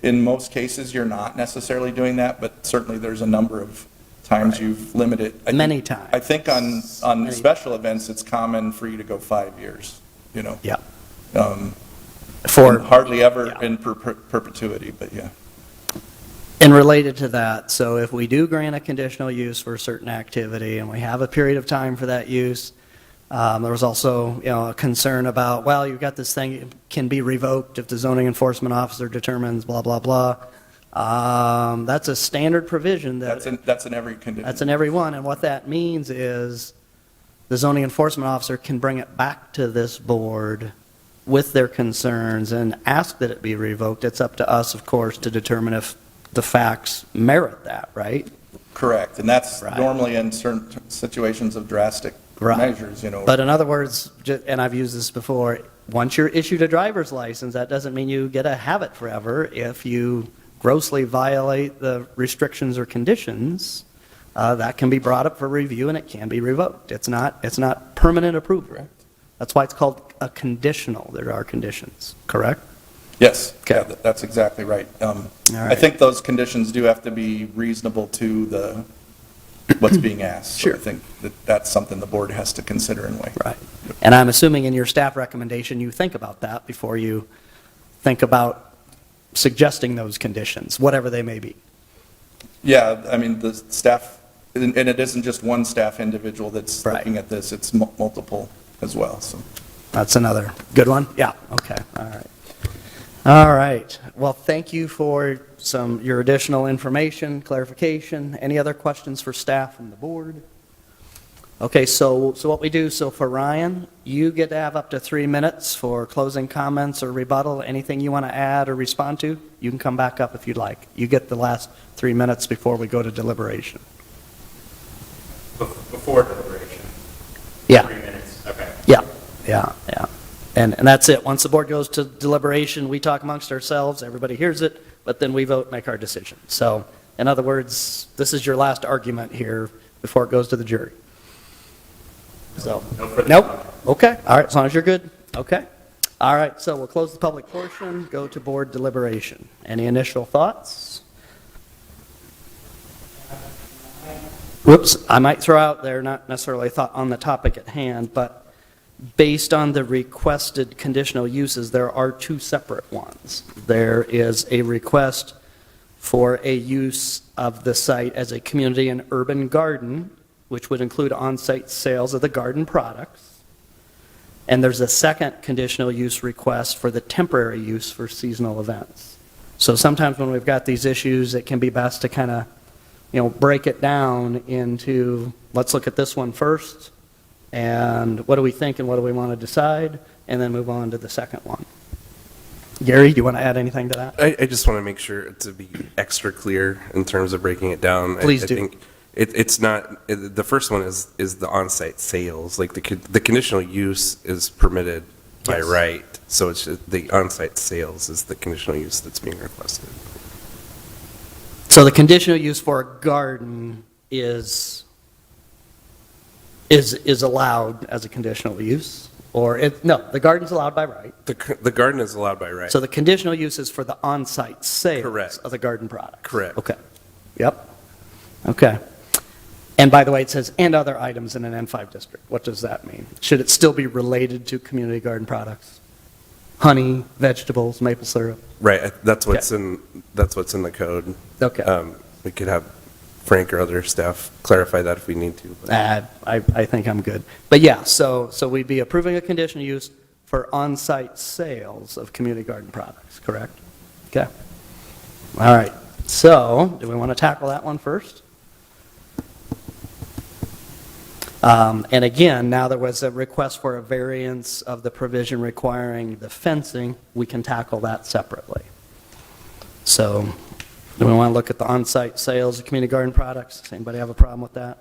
in most cases, you're not necessarily doing that, but certainly there's a number of times you've limited. Many times. I think on Many. special events, it's common for you to go 5 years, you know. Yeah. Um, For, and hardly ever yeah. in perpetuity, but yeah. And related to that, so if we do grant a conditional use for a certain activity and we have a period of time for that use, there was also, a concern about, well, you've got this thing, it can be revoked if the zoning enforcement officer determines blah, blah, blah. That's a standard provision That's in every condition. That's in every one, and what that means is the zoning enforcement officer can bring it back to this board with their concerns and ask that it be revoked. It's up to us, of course, to determine if the facts merit that, right? Correct, and that's Right. normally in certain situations of drastic Right. measures, you know. But in other words, and I've used this before, once you're issued a driver's license, that doesn't mean you get to have it forever. If you grossly violate the restrictions or conditions, that can be brought up for review and it can be revoked. It's not permanent approval. Correct. That's why it's called a conditional. There are conditions, correct? Yes, Okay. yeah, that's exactly right. I right. think those conditions do have to be reasonable to what's being asked. So Sure. I think that's something the board has to consider in a way. Right. And I'm assuming in your staff recommendation, you think about that before you think about suggesting those conditions, whatever they may be. Yeah, I mean, the staff, and it isn't just one staff individual that's Right. looking at this, it's multiple as well, so. That's another good one? Yeah, okay, all right. All right, well, thank you for your additional information, clarification. Any other questions for staff and the board? Okay, so what we do, so for Ryan, you get to have up to 3 minutes for closing comments or rebuttal. Anything you want to add or respond to, you can come back up if you'd like. You get the last 3 minutes before we go to deliberation. Before deliberation? Yeah. 3 minutes, okay. Yeah. And that's it. Once the board goes to deliberation, we talk amongst ourselves, everybody hears it, but then we vote, make our decision. So, in other words, this is your last argument here before it goes to the jury. So, No further nope, comment. okay, all right, as long as you're good, okay. All right, so we'll close the public portion, go to board deliberation. Any initial thoughts? Whoops, I might throw out there, not necessarily a thought on the topic at hand, but based on the requested conditional uses, there are 2 separate ones. There is a request for a use of the site as a community and urban garden, which would include on-site sales of the garden products. And there's a second conditional use request for the temporary use for seasonal events. So sometimes when we've got these issues, it can be best to kind of, break it down into, let's look at this one first, and what do we think and what do we want to decide, and then move on to the second one. Gary, do you want to add anything to that? I just want to make sure to be extra clear in terms of breaking it down. Please I do. think it's not, the first one is the on-site sales. Like the conditional use is permitted by Yes. right, so it's just the on-site sales is the conditional use that's being requested. So the conditional use for a garden is allowed as a conditional use? Or, no, the garden's allowed by right. The garden is allowed by right. So the conditional use is for the on-site sales Correct. of the garden product? Correct. Okay. Yep. Okay. And by the way, it says, and other items in an N5 district. What does that mean? Should it still be related to community garden products? Honey, vegetables, maple syrup? Right, that's what's in the code. Okay. We could have Frank or other staff clarify that if we need to. I think I'm good. But yeah, so we'd be approving a conditional use for on-site sales of community garden products, correct? Okay. All right. So, do we want to tackle that one first? And again, now there was a request for a variance of the provision requiring the fencing. We can tackle that separately. So, do we want to look at the on-site sales of community garden products? Does anybody have a problem with that?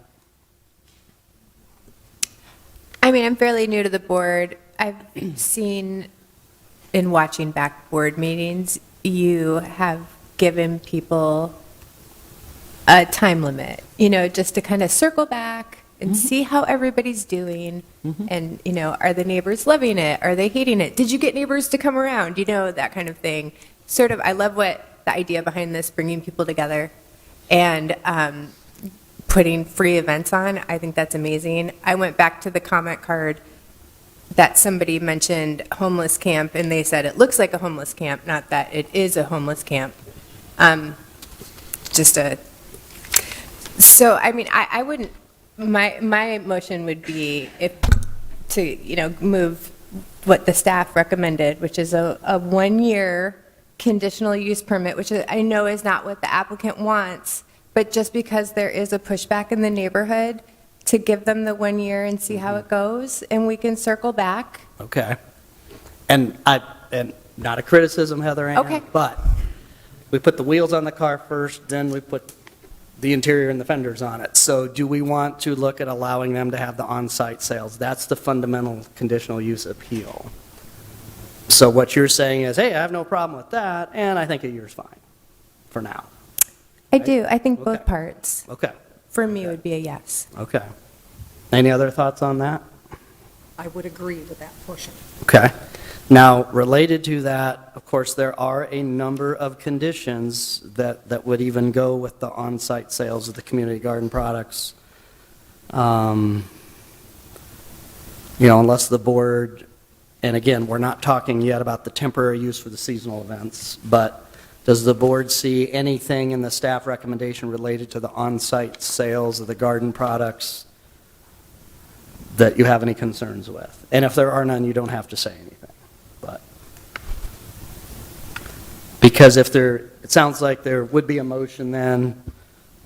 I mean, I'm fairly new to the board. I've seen, in watching back board meetings, you have given people a time limit, just to kind of circle back and see how everybody's doing. And, are the neighbors loving it? Are they hating it? Did you get neighbors to come around? That kind of thing. Sort of, I love what the idea behind this, bringing people together and putting free events on. I think that's amazing. I went back to the comment card that somebody mentioned homeless camp, and they said it looks like a homeless camp, not that it is a homeless camp. So, I wouldn't, my motion would be to move what the staff recommended, which is a 1-year conditional use permit, which I know is not what the applicant wants, but just because there is a pushback in the neighborhood, to give them the 1 year and see how it goes, and we can circle back. Okay. And not a criticism, Heather Ann. Okay. But we put the wheels on the car first, then we put the interior and the fenders on it. So do we want to look at allowing them to have the on-site sales? That's the fundamental conditional use appeal. So what you're saying is, hey, I have no problem with that, and I think a year's fine for now. I do. I think both Okay. parts, Okay. for me, would be a yes. Okay. Any other thoughts on that? I would agree with that portion. Okay. Now, related to that, of course, there are a number of conditions that would even go with the on-site sales of the community garden products. Unless the board, and again, we're not talking yet about the temporary use for the seasonal events, but does the board see anything in the staff recommendation related to the on-site sales of the garden products that you have any concerns with? And if there are none, you don't have to say anything. But because it sounds like there would be a motion then,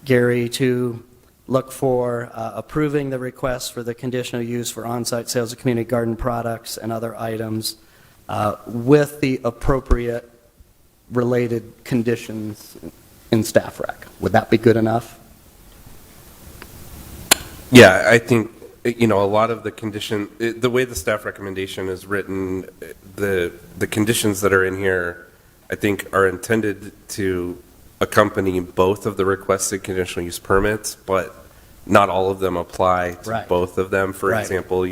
Gary, to look for approving the request for the conditional use for on-site sales of community garden products and other items with the appropriate related conditions in staff rec. Would that be good enough? Yeah, I think, a lot of the the way the staff recommendation is written, the conditions that are in here, I think, are intended to accompany both of the requested conditional use permits, but not all of them apply to Right. both of them. For Right. example,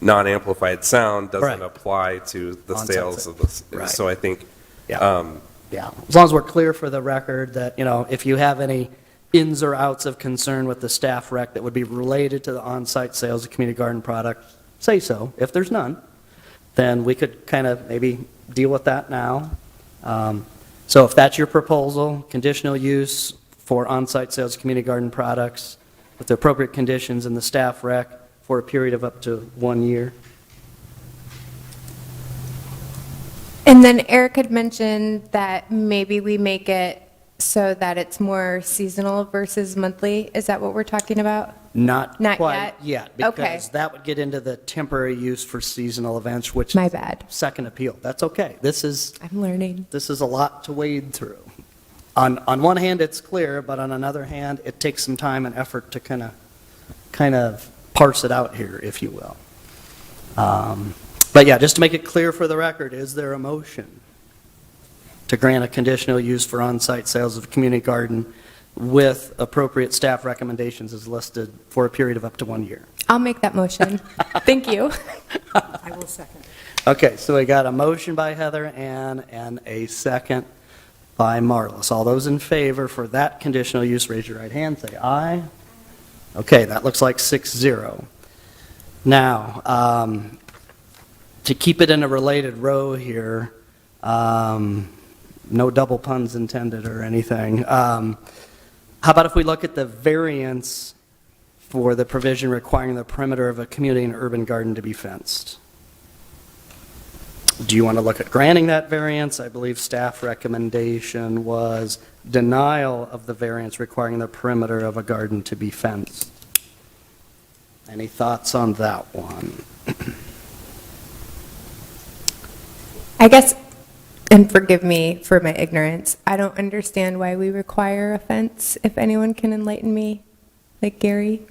non-amplified sound doesn't Right. apply to the On-site sales sales. of the, Right. so I think, Yeah. Yeah. As long as we're clear for the record that, if you have any ins or outs of concern with the staff rec that would be related to the on-site sales of community garden products, say so. If there's none, then we could kind of maybe deal with that now. So if that's your proposal, conditional use for on-site sales of community garden products with the appropriate conditions in the staff rec for a period of up to 1 year. And then Eric had mentioned that maybe we make it so that it's more seasonal versus monthly. Is that what we're talking about? Not Not quite yet? yet, Okay. because that would get into the temporary use for seasonal events, which My is bad. second appeal. That's okay. This is I'm learning. a lot to wade through. On one hand, it's clear, but on another hand, it takes some time and effort to kind of parse it out here, if you will. But yeah, just to make it clear for the record, is there a motion to grant a conditional use for on-site sales of a community garden with appropriate staff recommendations as listed for a period of up to 1 year? I'll make that motion. Thank you. I will second. Okay, so we got a motion by Heather Ann and a second by Marlis. All those in favor for that conditional use, raise your right hand, say aye. Okay, that looks like 6-0. Now, to keep it in a related row here, no double puns intended or anything. How about if we look at the variance for the provision requiring the perimeter of a community and urban garden to be fenced? Do you want to look at granting that variance? I believe staff recommendation was denial of the variance requiring the perimeter of a garden to be fenced. Any thoughts on that one? I guess, and forgive me for my ignorance, I don't understand why we require a fence, if anyone can enlighten me, like Gary.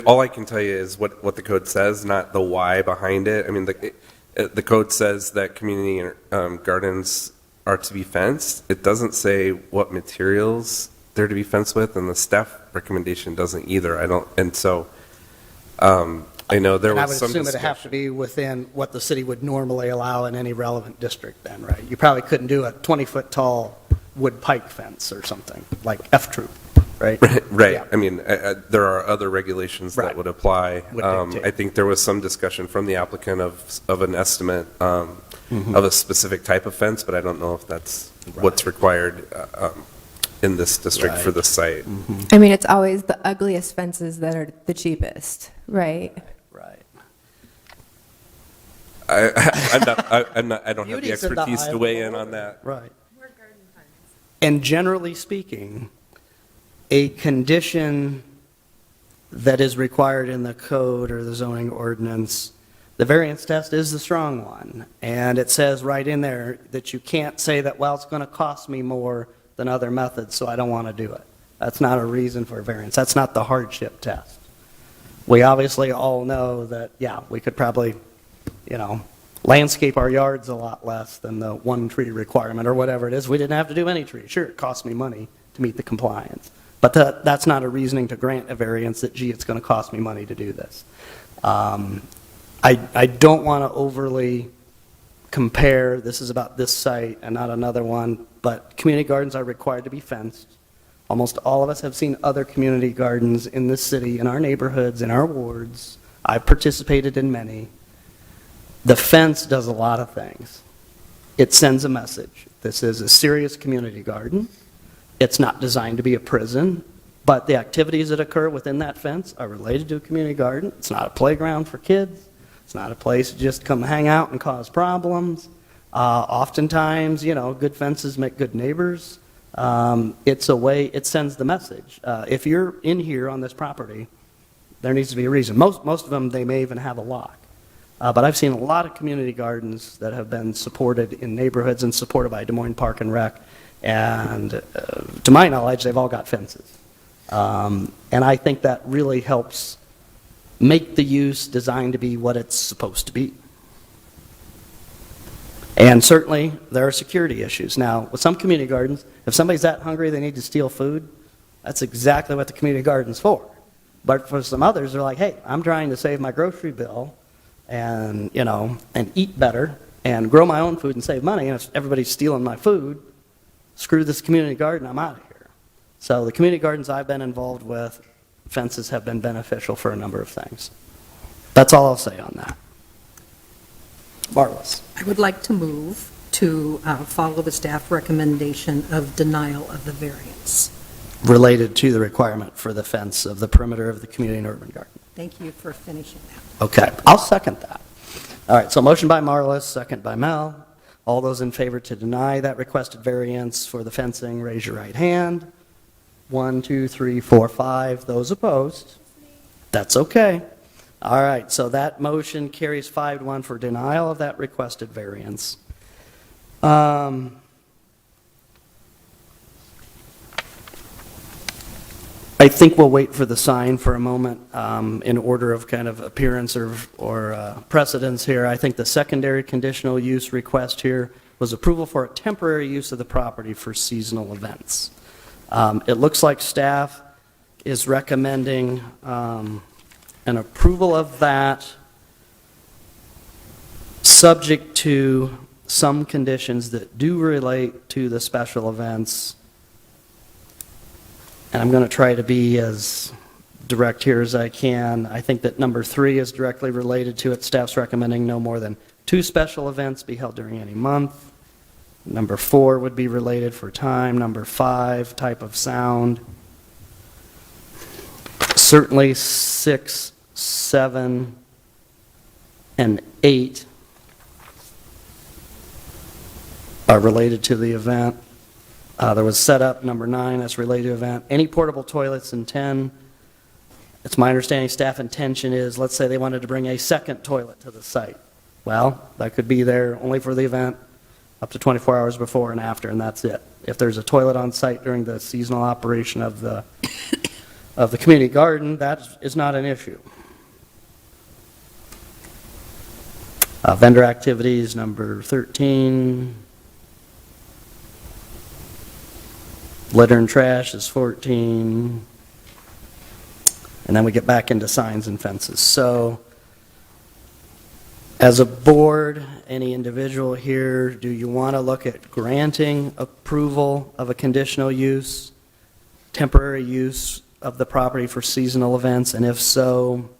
All I can tell you is what the code says, not the why behind it. I mean, the code says that community gardens are to be fenced. It doesn't say what materials they're to be fenced with, and the staff recommendation doesn't either. I know there And I was would some assume it'd have to discussion. be within what the city would normally allow in any relevant district then, right? You probably couldn't do a 20-foot tall wood pike fence or something, like F-troop, right? Right. Yeah. I mean, there are other regulations that Right. would apply. Would dictate. I think there was some discussion from the applicant of an estimate of a specific type of fence, but I don't know if that's what's required in this district for Right. this site. I mean, it's always the ugliest fences that are the cheapest, right? Right. I don't have the Beauty's in the expertise eye to of weigh the in on that. Right. And generally speaking, a condition that is required in the code or the zoning ordinance, the variance test is the strong one. And it says right in there that you can't say that, well, it's going to cost me more than other methods, so I don't want to do it. That's not a reason for a variance. That's not the hardship test. We obviously all know that, yeah, we could probably, landscape our yards a lot less than the one tree requirement or whatever it is. We didn't have to do any trees. Sure, it cost me money to meet the compliance. But that's not a reasoning to grant a variance that, gee, it's going to cost me money to do this. I don't want to overly compare, this is about this site and not another one, but community gardens are required to be fenced. Almost all of us have seen other community gardens in this city, in our neighborhoods, in our wards. I've participated in many. The fence does a lot of things. It sends a message. This is a serious community garden. It's not designed to be a prison, but the activities that occur within that fence are related to a community garden. It's not a playground for kids. It's not a place to just come hang out and cause problems. Oftentimes, good fences make good neighbors. It's a way, it sends the message. If you're in here on this property, there needs to be a reason. Most of them, they may even have a lock. But I've seen a lot of community gardens that have been supported in neighborhoods and supported by Des Moines Park and Rec. And to my knowledge, they've all got fences. And I think that really helps make the use designed to be what it's supposed to be. And certainly, there are security issues. Now, with some community gardens, if somebody's that hungry they need to steal food, that's exactly what the community garden's for. But for some others, they're like, hey, I'm trying to save my grocery bill and, and eat better and grow my own food and save money. And if everybody's stealing my food, screw this community garden, I'm out of here. So the community gardens I've been involved with, fences have been beneficial for a number of things. That's all I'll say on that. Marvelous. I would like to move to follow the staff recommendation of denial of the variance. Related to the requirement for the fence of the perimeter of the community and urban garden. Thank you for finishing that. Okay, I'll second that. All right, so motion by Marlis, second by Mel. All those in favor to deny that requested variance for the fencing, raise your right hand. 1, 2, 3, 4, 5. Those opposed? That's okay. All right, so that motion carries 5-1 for denial of that requested variance. I think we'll wait for the sign for a moment in order of kind of appearance or precedence here. I think the secondary conditional use request here was approval for a temporary use of the property for seasonal events. It looks like staff is recommending an approval of that subject to some conditions that do relate to the special events. And I'm going to try to be as direct here as I can. I think that number 3 is directly related to it. Staff's recommending no more than 2 special events be held during any month. Number 4 would be related for time. Number 5, type of sound. Certainly 6, 7, and 8 are related to the event. There was setup, number 9, that's related to event. Any portable toilets in 10. It's my understanding staff intention is, let's say they wanted to bring a second toilet to the site. Well, that could be there only for the event, up to 24 hours before and after, and that's it. If there's a toilet on site during the seasonal operation of the community garden, that is not an issue. Vendor activities, number 13. Litter and trash is 14. And then we get back into signs and fences. So as a board, any individual here, do you want to look at granting approval of a conditional use, temporary use of the property for seasonal events? And if so,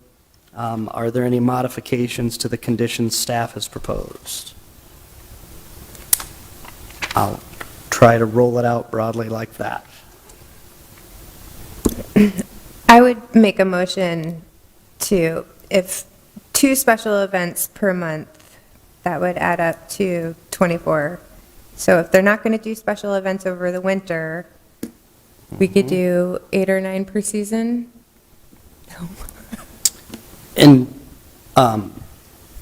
are there any modifications to the conditions staff has proposed? I'll try to roll it out broadly like that. I would make a motion to, if 2 special events per month, that would add up to 24. So if they're not going to do special events over the winter, we could do 8 or 9 per season. And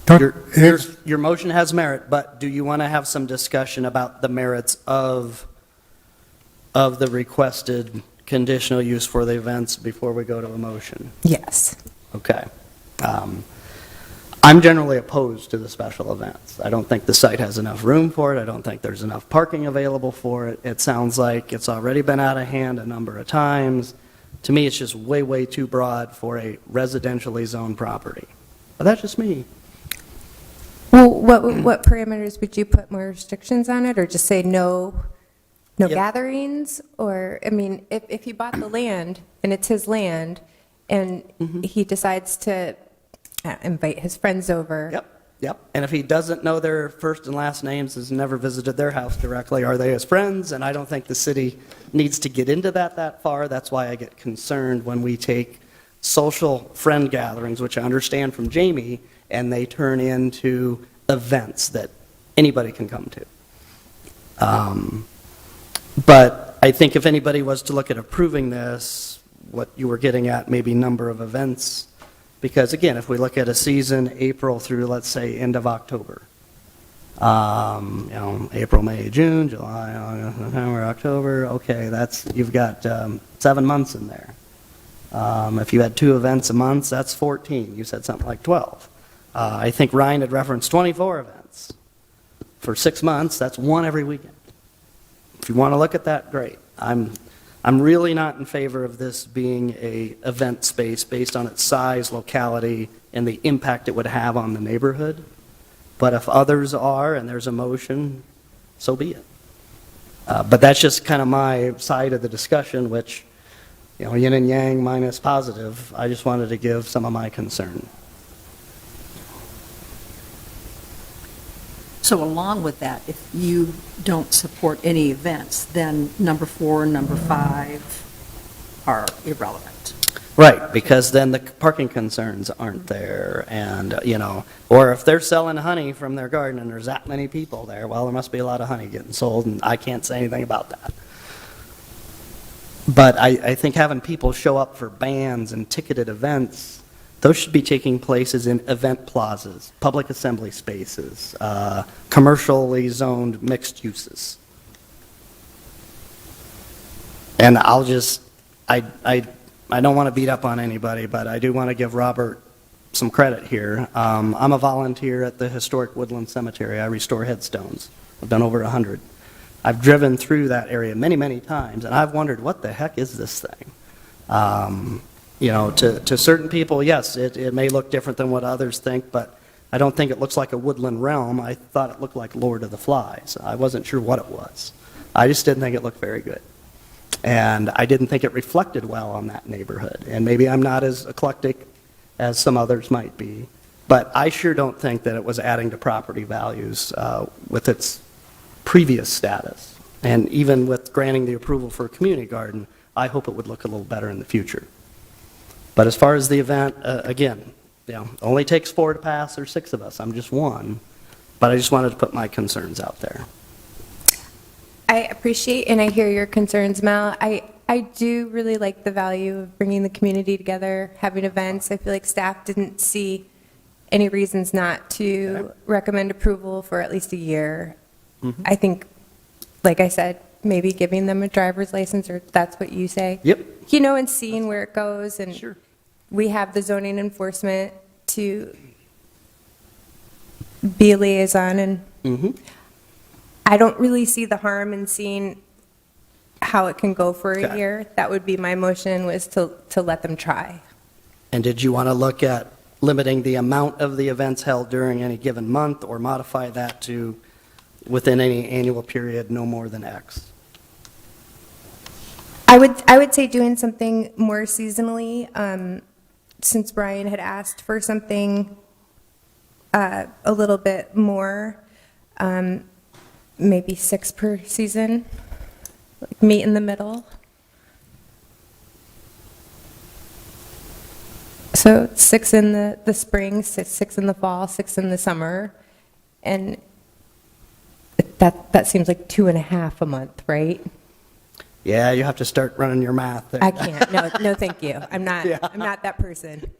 Don't- it is- your motion has merit, but do you want to have some discussion about the merits of the requested conditional use for the events before we go to a motion? Yes. Okay. I'm generally opposed to the special events. I don't think the site has enough room for it. I don't think there's enough parking available for it. It sounds like it's already been out of hand a number of times. To me, it's just way, way too broad for a residentially zoned property. But that's just me. Well, what parameters would you put more restrictions on it, or just say no Yep. gatherings? Or, I mean, if he bought the land and it's his land and he decides to invite his friends over. Yep. And if he doesn't know their first and last names, has never visited their house directly, are they his friends? And I don't think the city needs to get into that far. That's why I get concerned when we take social friend gatherings, which I understand from Jamie, and they turn into events that anybody can come to. But I think if anybody was to look at approving this, what you were getting at, maybe number of events, because again, if we look at a season, April through, let's say, end of October, April, May, June, July, August, September, October, okay, you've got 7 months in there. If you had 2 events a month, that's 14. You said something like 12. I think Ryan had referenced 24 events. For 6 months, that's 1 every weekend. If you want to look at that, great. I'm really not in favor of this being a event space based on its size, locality, and the impact it would have on the neighborhood. But if others are, and there's a motion, so be it. But that's just kind of my side of the discussion, which, yin and yang minus positive. I just wanted to give some of my concern. So along with that, if you don't support any events, then number 4 and number 5 are irrelevant. Right, because then the parking concerns aren't there, and, or if they're selling honey from their garden and there's that many people there, well, there must be a lot of honey getting sold, and I can't say anything about that. But I think having people show up for bands and ticketed events, those should be taking places in event plazas, public assembly spaces, commercially zoned mixed uses. And I don't want to beat up on anybody, but I do want to give Robert some credit here. I'm a volunteer at the Historic Woodland Cemetery. I restore headstones. I've done over 100. I've driven through that area many, many times, and I've wondered, what the heck is this thing? To certain people, yes, it may look different than what others think, but I don't think it looks like a woodland realm. I thought it looked like Lord of the Flies. I wasn't sure what it was. I just didn't think it looked very good. And I didn't think it reflected well on that neighborhood. And maybe I'm not as eclectic as some others might be, but I sure don't think that it was adding to property values with its previous status. And even with granting the approval for a community garden, I hope it would look a little better in the future. But as far as the event, again, only takes 4 to pass, or 6 of us. I'm just one. But I just wanted to put my concerns out there. I appreciate and I hear your concerns, Mel. I do really like the value of bringing the community together, having events. I feel like staff didn't see any reasons not to recommend approval for at least a year. I think, like I said, maybe giving them a driver's license, or that's what you say. Yep. And seeing where it goes. And Sure. we have the zoning enforcement to be a liaison, and I don't really see the harm in seeing how it can go for a Okay. year, that would be my motion, was to let them try. And did you want to look at limiting the amount of the events held during any given month, or modify that to within any annual period, no more than X? I would say doing something more seasonally, since Brian had asked for something a little bit more, maybe 6 per season, like meet in the middle. So 6 in the spring, 6 in the fall, 6 in the summer, and that seems like 2.5 a month, right? Yeah, you have to start running your math there. I can't. No, thank you. I'm not that person.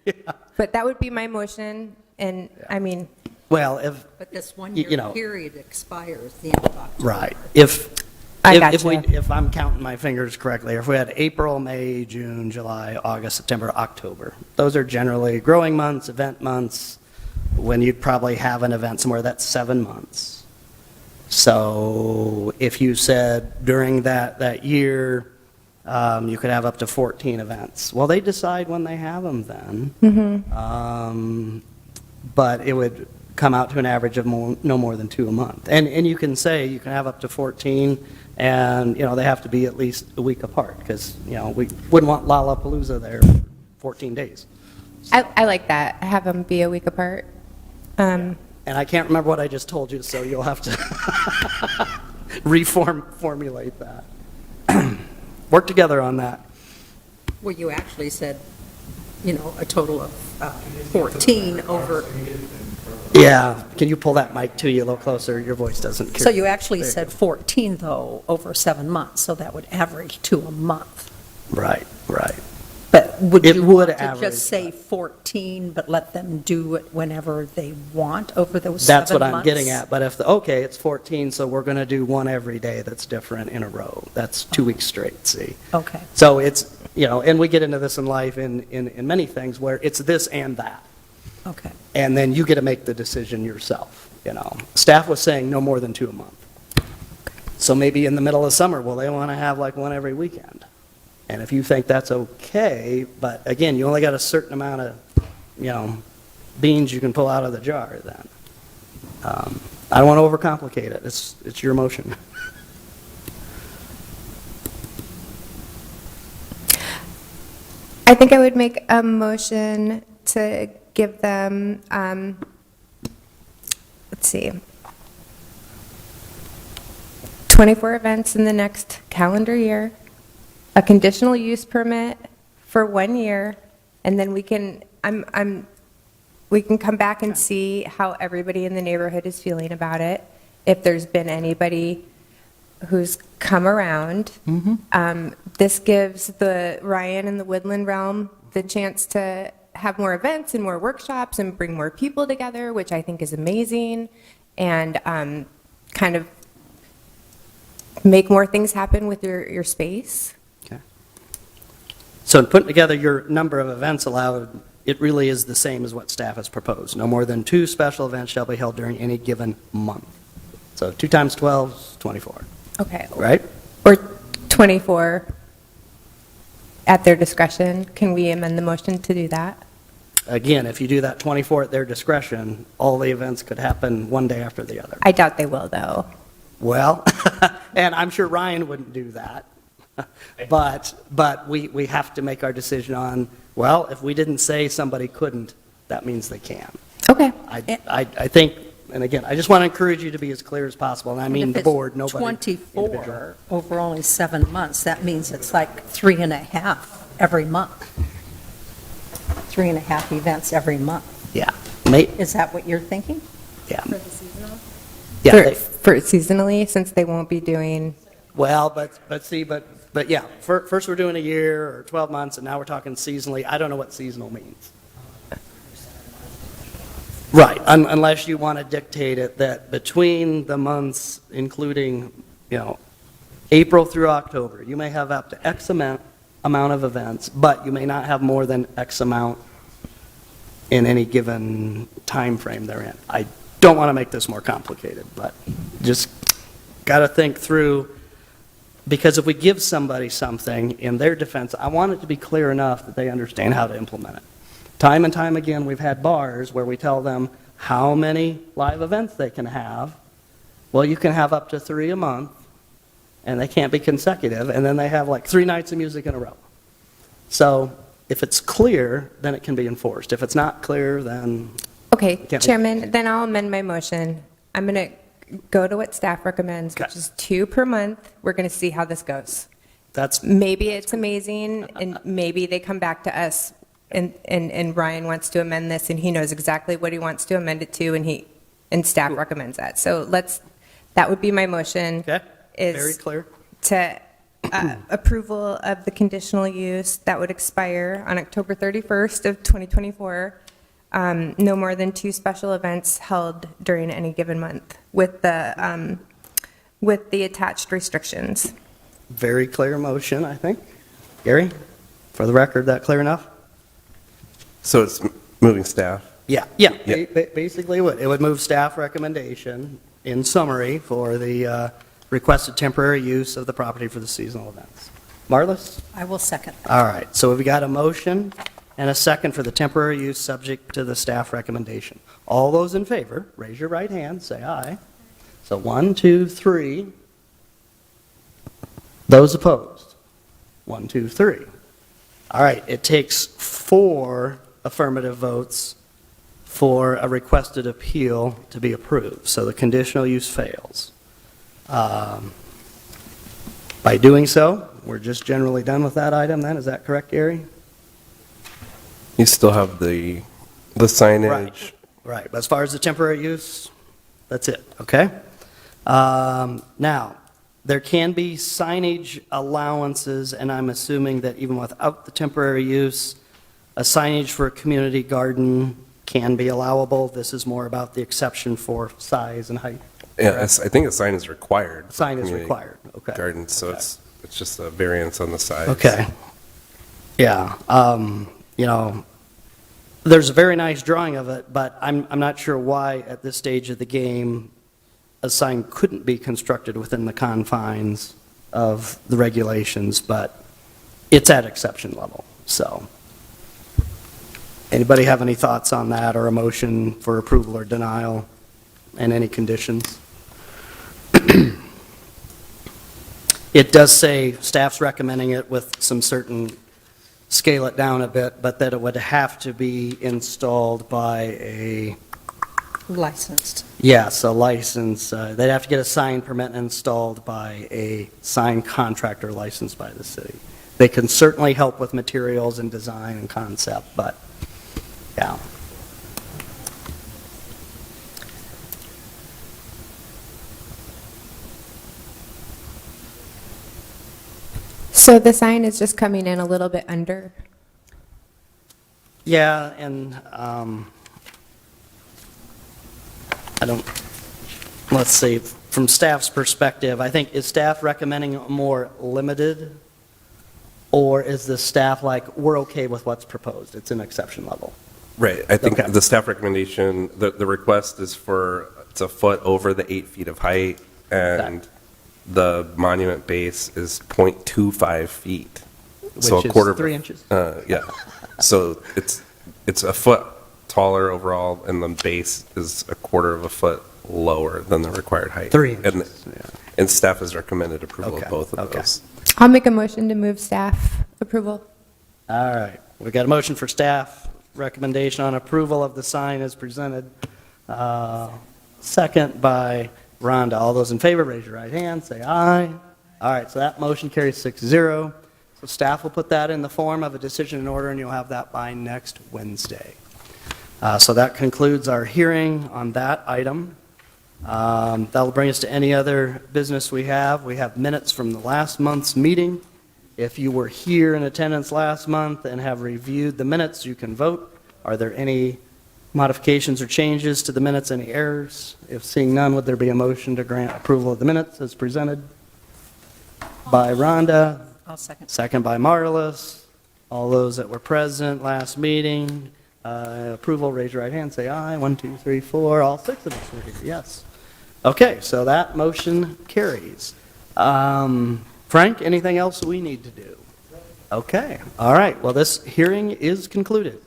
But that would be my motion, and I mean, Well, if, But this you one-year know, period expires the end of October. right, if I if I'm counting my fingers correctly, if we had April, May, June, July, August, September, October, those are generally growing months, event months, when you'd probably have an event somewhere, that's 7 months. So if you said during that year, you could have up to 14 events. Well, they decide when they have them then. But it would come out to an average of no more than 2 a month. And you can say you can have up to 14, and, you know, they have to be at least a week apart, because, you know, we wouldn't want Lollapalooza there for 14 days. I like that. Have them be a week apart. And I can't remember what I just told you, so you'll have to formulate that. Work together on that. Well, you actually said, you know, a total of 14 over, Yeah, can you pull that mic to you a little closer? Your voice doesn't carry. so you actually There you said go. 14, though, over 7 months, so that would average to a month. Right, right. But would It you would want to average, just say but- 14, but let them do it whenever they want over those 7 months? That's what I'm getting at, but if, okay, it's 14, so we're going to do one every day that's different in a row. That's 2 weeks straight, see? Okay. So it's, you know, and we get into this in life in many things where it's this and that. Okay. And then you get to make the decision yourself, you know. Staff was saying no more than 2 a month. So maybe in the middle of summer, well, they want to have like one every weekend. And if you think that's okay, but again, you only got a certain amount of, you know, beans you can pull out of the jar then. I don't want to overcomplicate it. It's your motion. I think I would make a motion to give them, let's see, 24 events in the next calendar year, a conditional use permit for 1 year, and then we can come back and see how everybody in the neighborhood is feeling about it. If there's been anybody who's come around. This gives the Ryan and the Woodland Realm the chance to have more events and more workshops and bring more people together, which I think is amazing, and kind of make more things happen with your space. Okay. So in putting together your number of events allowed, it really is the same as what staff has proposed. No more than 2 special events shall be held during any given month. So 2 times 12 is 24, Okay. right? Or 24 at their discretion. Can we amend the motion to do that? Again, if you do that 24 at their discretion, all the events could happen one day after the other. I doubt they will, though. Well, and I'm sure Ryan wouldn't do that. But we have to make our decision on, well, if we didn't say somebody couldn't, that means they can. Okay. I think, and again, I just want to encourage you to be as clear as possible, and I mean And the if it's board, nobody. individual. 24 over only 7 months, that means it's like 3.5 every month. 3.5 events every month. Yeah. Is that what you're thinking? Yeah. For the seasonal? Yeah. For seasonally, since they won't be doing, Well, but yeah, first we're doing a year or 12 months, and now we're talking seasonally. I don't know what seasonal means. Right, unless you want to dictate it that between the months, including, you know, April through October, you may have up to X amount of events, but you may not have more than X amount in any given time frame they're in. I don't want to make this more complicated, but just got to think through because if we give somebody something in their defense, I want it to be clear enough that they understand how to implement it. Time and time again, we've had bars where we tell them how many live events they can have. Well, you can have up to 3 a month, and they can't be consecutive, and then they have like 3 nights of music in a row. So if it's clear, then it can be enforced. If it's not clear, then Okay, Can't be- Chairman, then I'll amend my motion. I'm going to go to what staff recommends, which Okay. is 2 per month. We're going to see how this goes. that's, Maybe it's amazing, and maybe they come back to us, and Ryan wants to amend this, and he knows exactly what he wants to amend it to, and staff recommends that. So that would be my motion. okay, Is very clear. to approval of the conditional use that would expire on October 31st of 2024. No more than 2 special events held during any given month with the attached restrictions. Very clear motion, I think. Gary, for the record, that clear enough? So it's moving staff. Yeah. Yeah. Basically, it would move staff recommendation in summary for the requested temporary use of the property for the seasonal events. Marlis? I will second. All right, so we've got a motion and a second for the temporary use subject to the staff recommendation. All those in favor, raise your right hand, say aye. So 1, 2, 3. Those opposed? 1, 2, 3. All right, it takes 4 affirmative votes for a requested appeal to be approved, so the conditional use fails. By doing so, we're just generally done with that item then, is that correct, Gary? You still have the signage. Right, but as far as the temporary use, that's it, okay? Now, there can be signage allowances, and I'm assuming that even without the temporary use, a signage for a community garden can be allowable. This is more about the exception for size and height. Yes, I think a sign is required. for Sign is community required, okay. Gardens, so Okay. it's just a variance on the size. Okay. Yeah, there's a very nice drawing of it, but I'm not sure why at this stage of the game a sign couldn't be constructed within the confines of the regulations, but it's at exception level, so. Anybody have any thoughts on that or a motion for approval or denial and any conditions? It does say staff's recommending it with some certain, scale it down a bit, but that it would have to be installed by a, Licensed. yes, a license. They'd have to get a sign permit installed by a sign contractor licensed by the city. They can certainly help with materials and design and concept, but, yeah. So the sign is just coming in a little bit under. Yeah, and I don't, let's see, from staff's perspective, I think, is staff recommending more limited? Or is the staff like, we're okay with what's proposed, it's an exception level? Right, I think Okay. the staff recommendation, the request is for, it's a foot over the 8 feet of height, and the monument base is .25 feet. So Which a is quarter of 3 inches? Yeah, so it's a foot taller overall, and the base is a quarter of a foot lower than the required height. 3 And- inches, yeah. And staff has recommended approval Okay, of both of okay. those. I'll make a motion to move staff approval. All right, we got a motion for staff recommendation on approval of the sign as presented. Second by Rhonda. All those in favor, raise your right hand, say aye. All right, so that motion carries 6-0. So staff will put that in the form of a decision in order, and you'll have that by next Wednesday. So that concludes our hearing on that item. That'll bring us to any other business we have. We have minutes from the last month's meeting. If you were here in attendance last month and have reviewed the minutes, you can vote. Are there any modifications or changes to the minutes, any errors? If seeing none, would there be a motion to grant approval of the minutes as presented by Rhonda? I'll second. Second by Marlis. All those that were present last meeting, approval, raise your right hand, say aye. 1, 2, 3, 4, all 6 of us were here, yes. Okay, so that motion carries. Frank, anything else we need to do? Okay, all right, well, this hearing is concluded.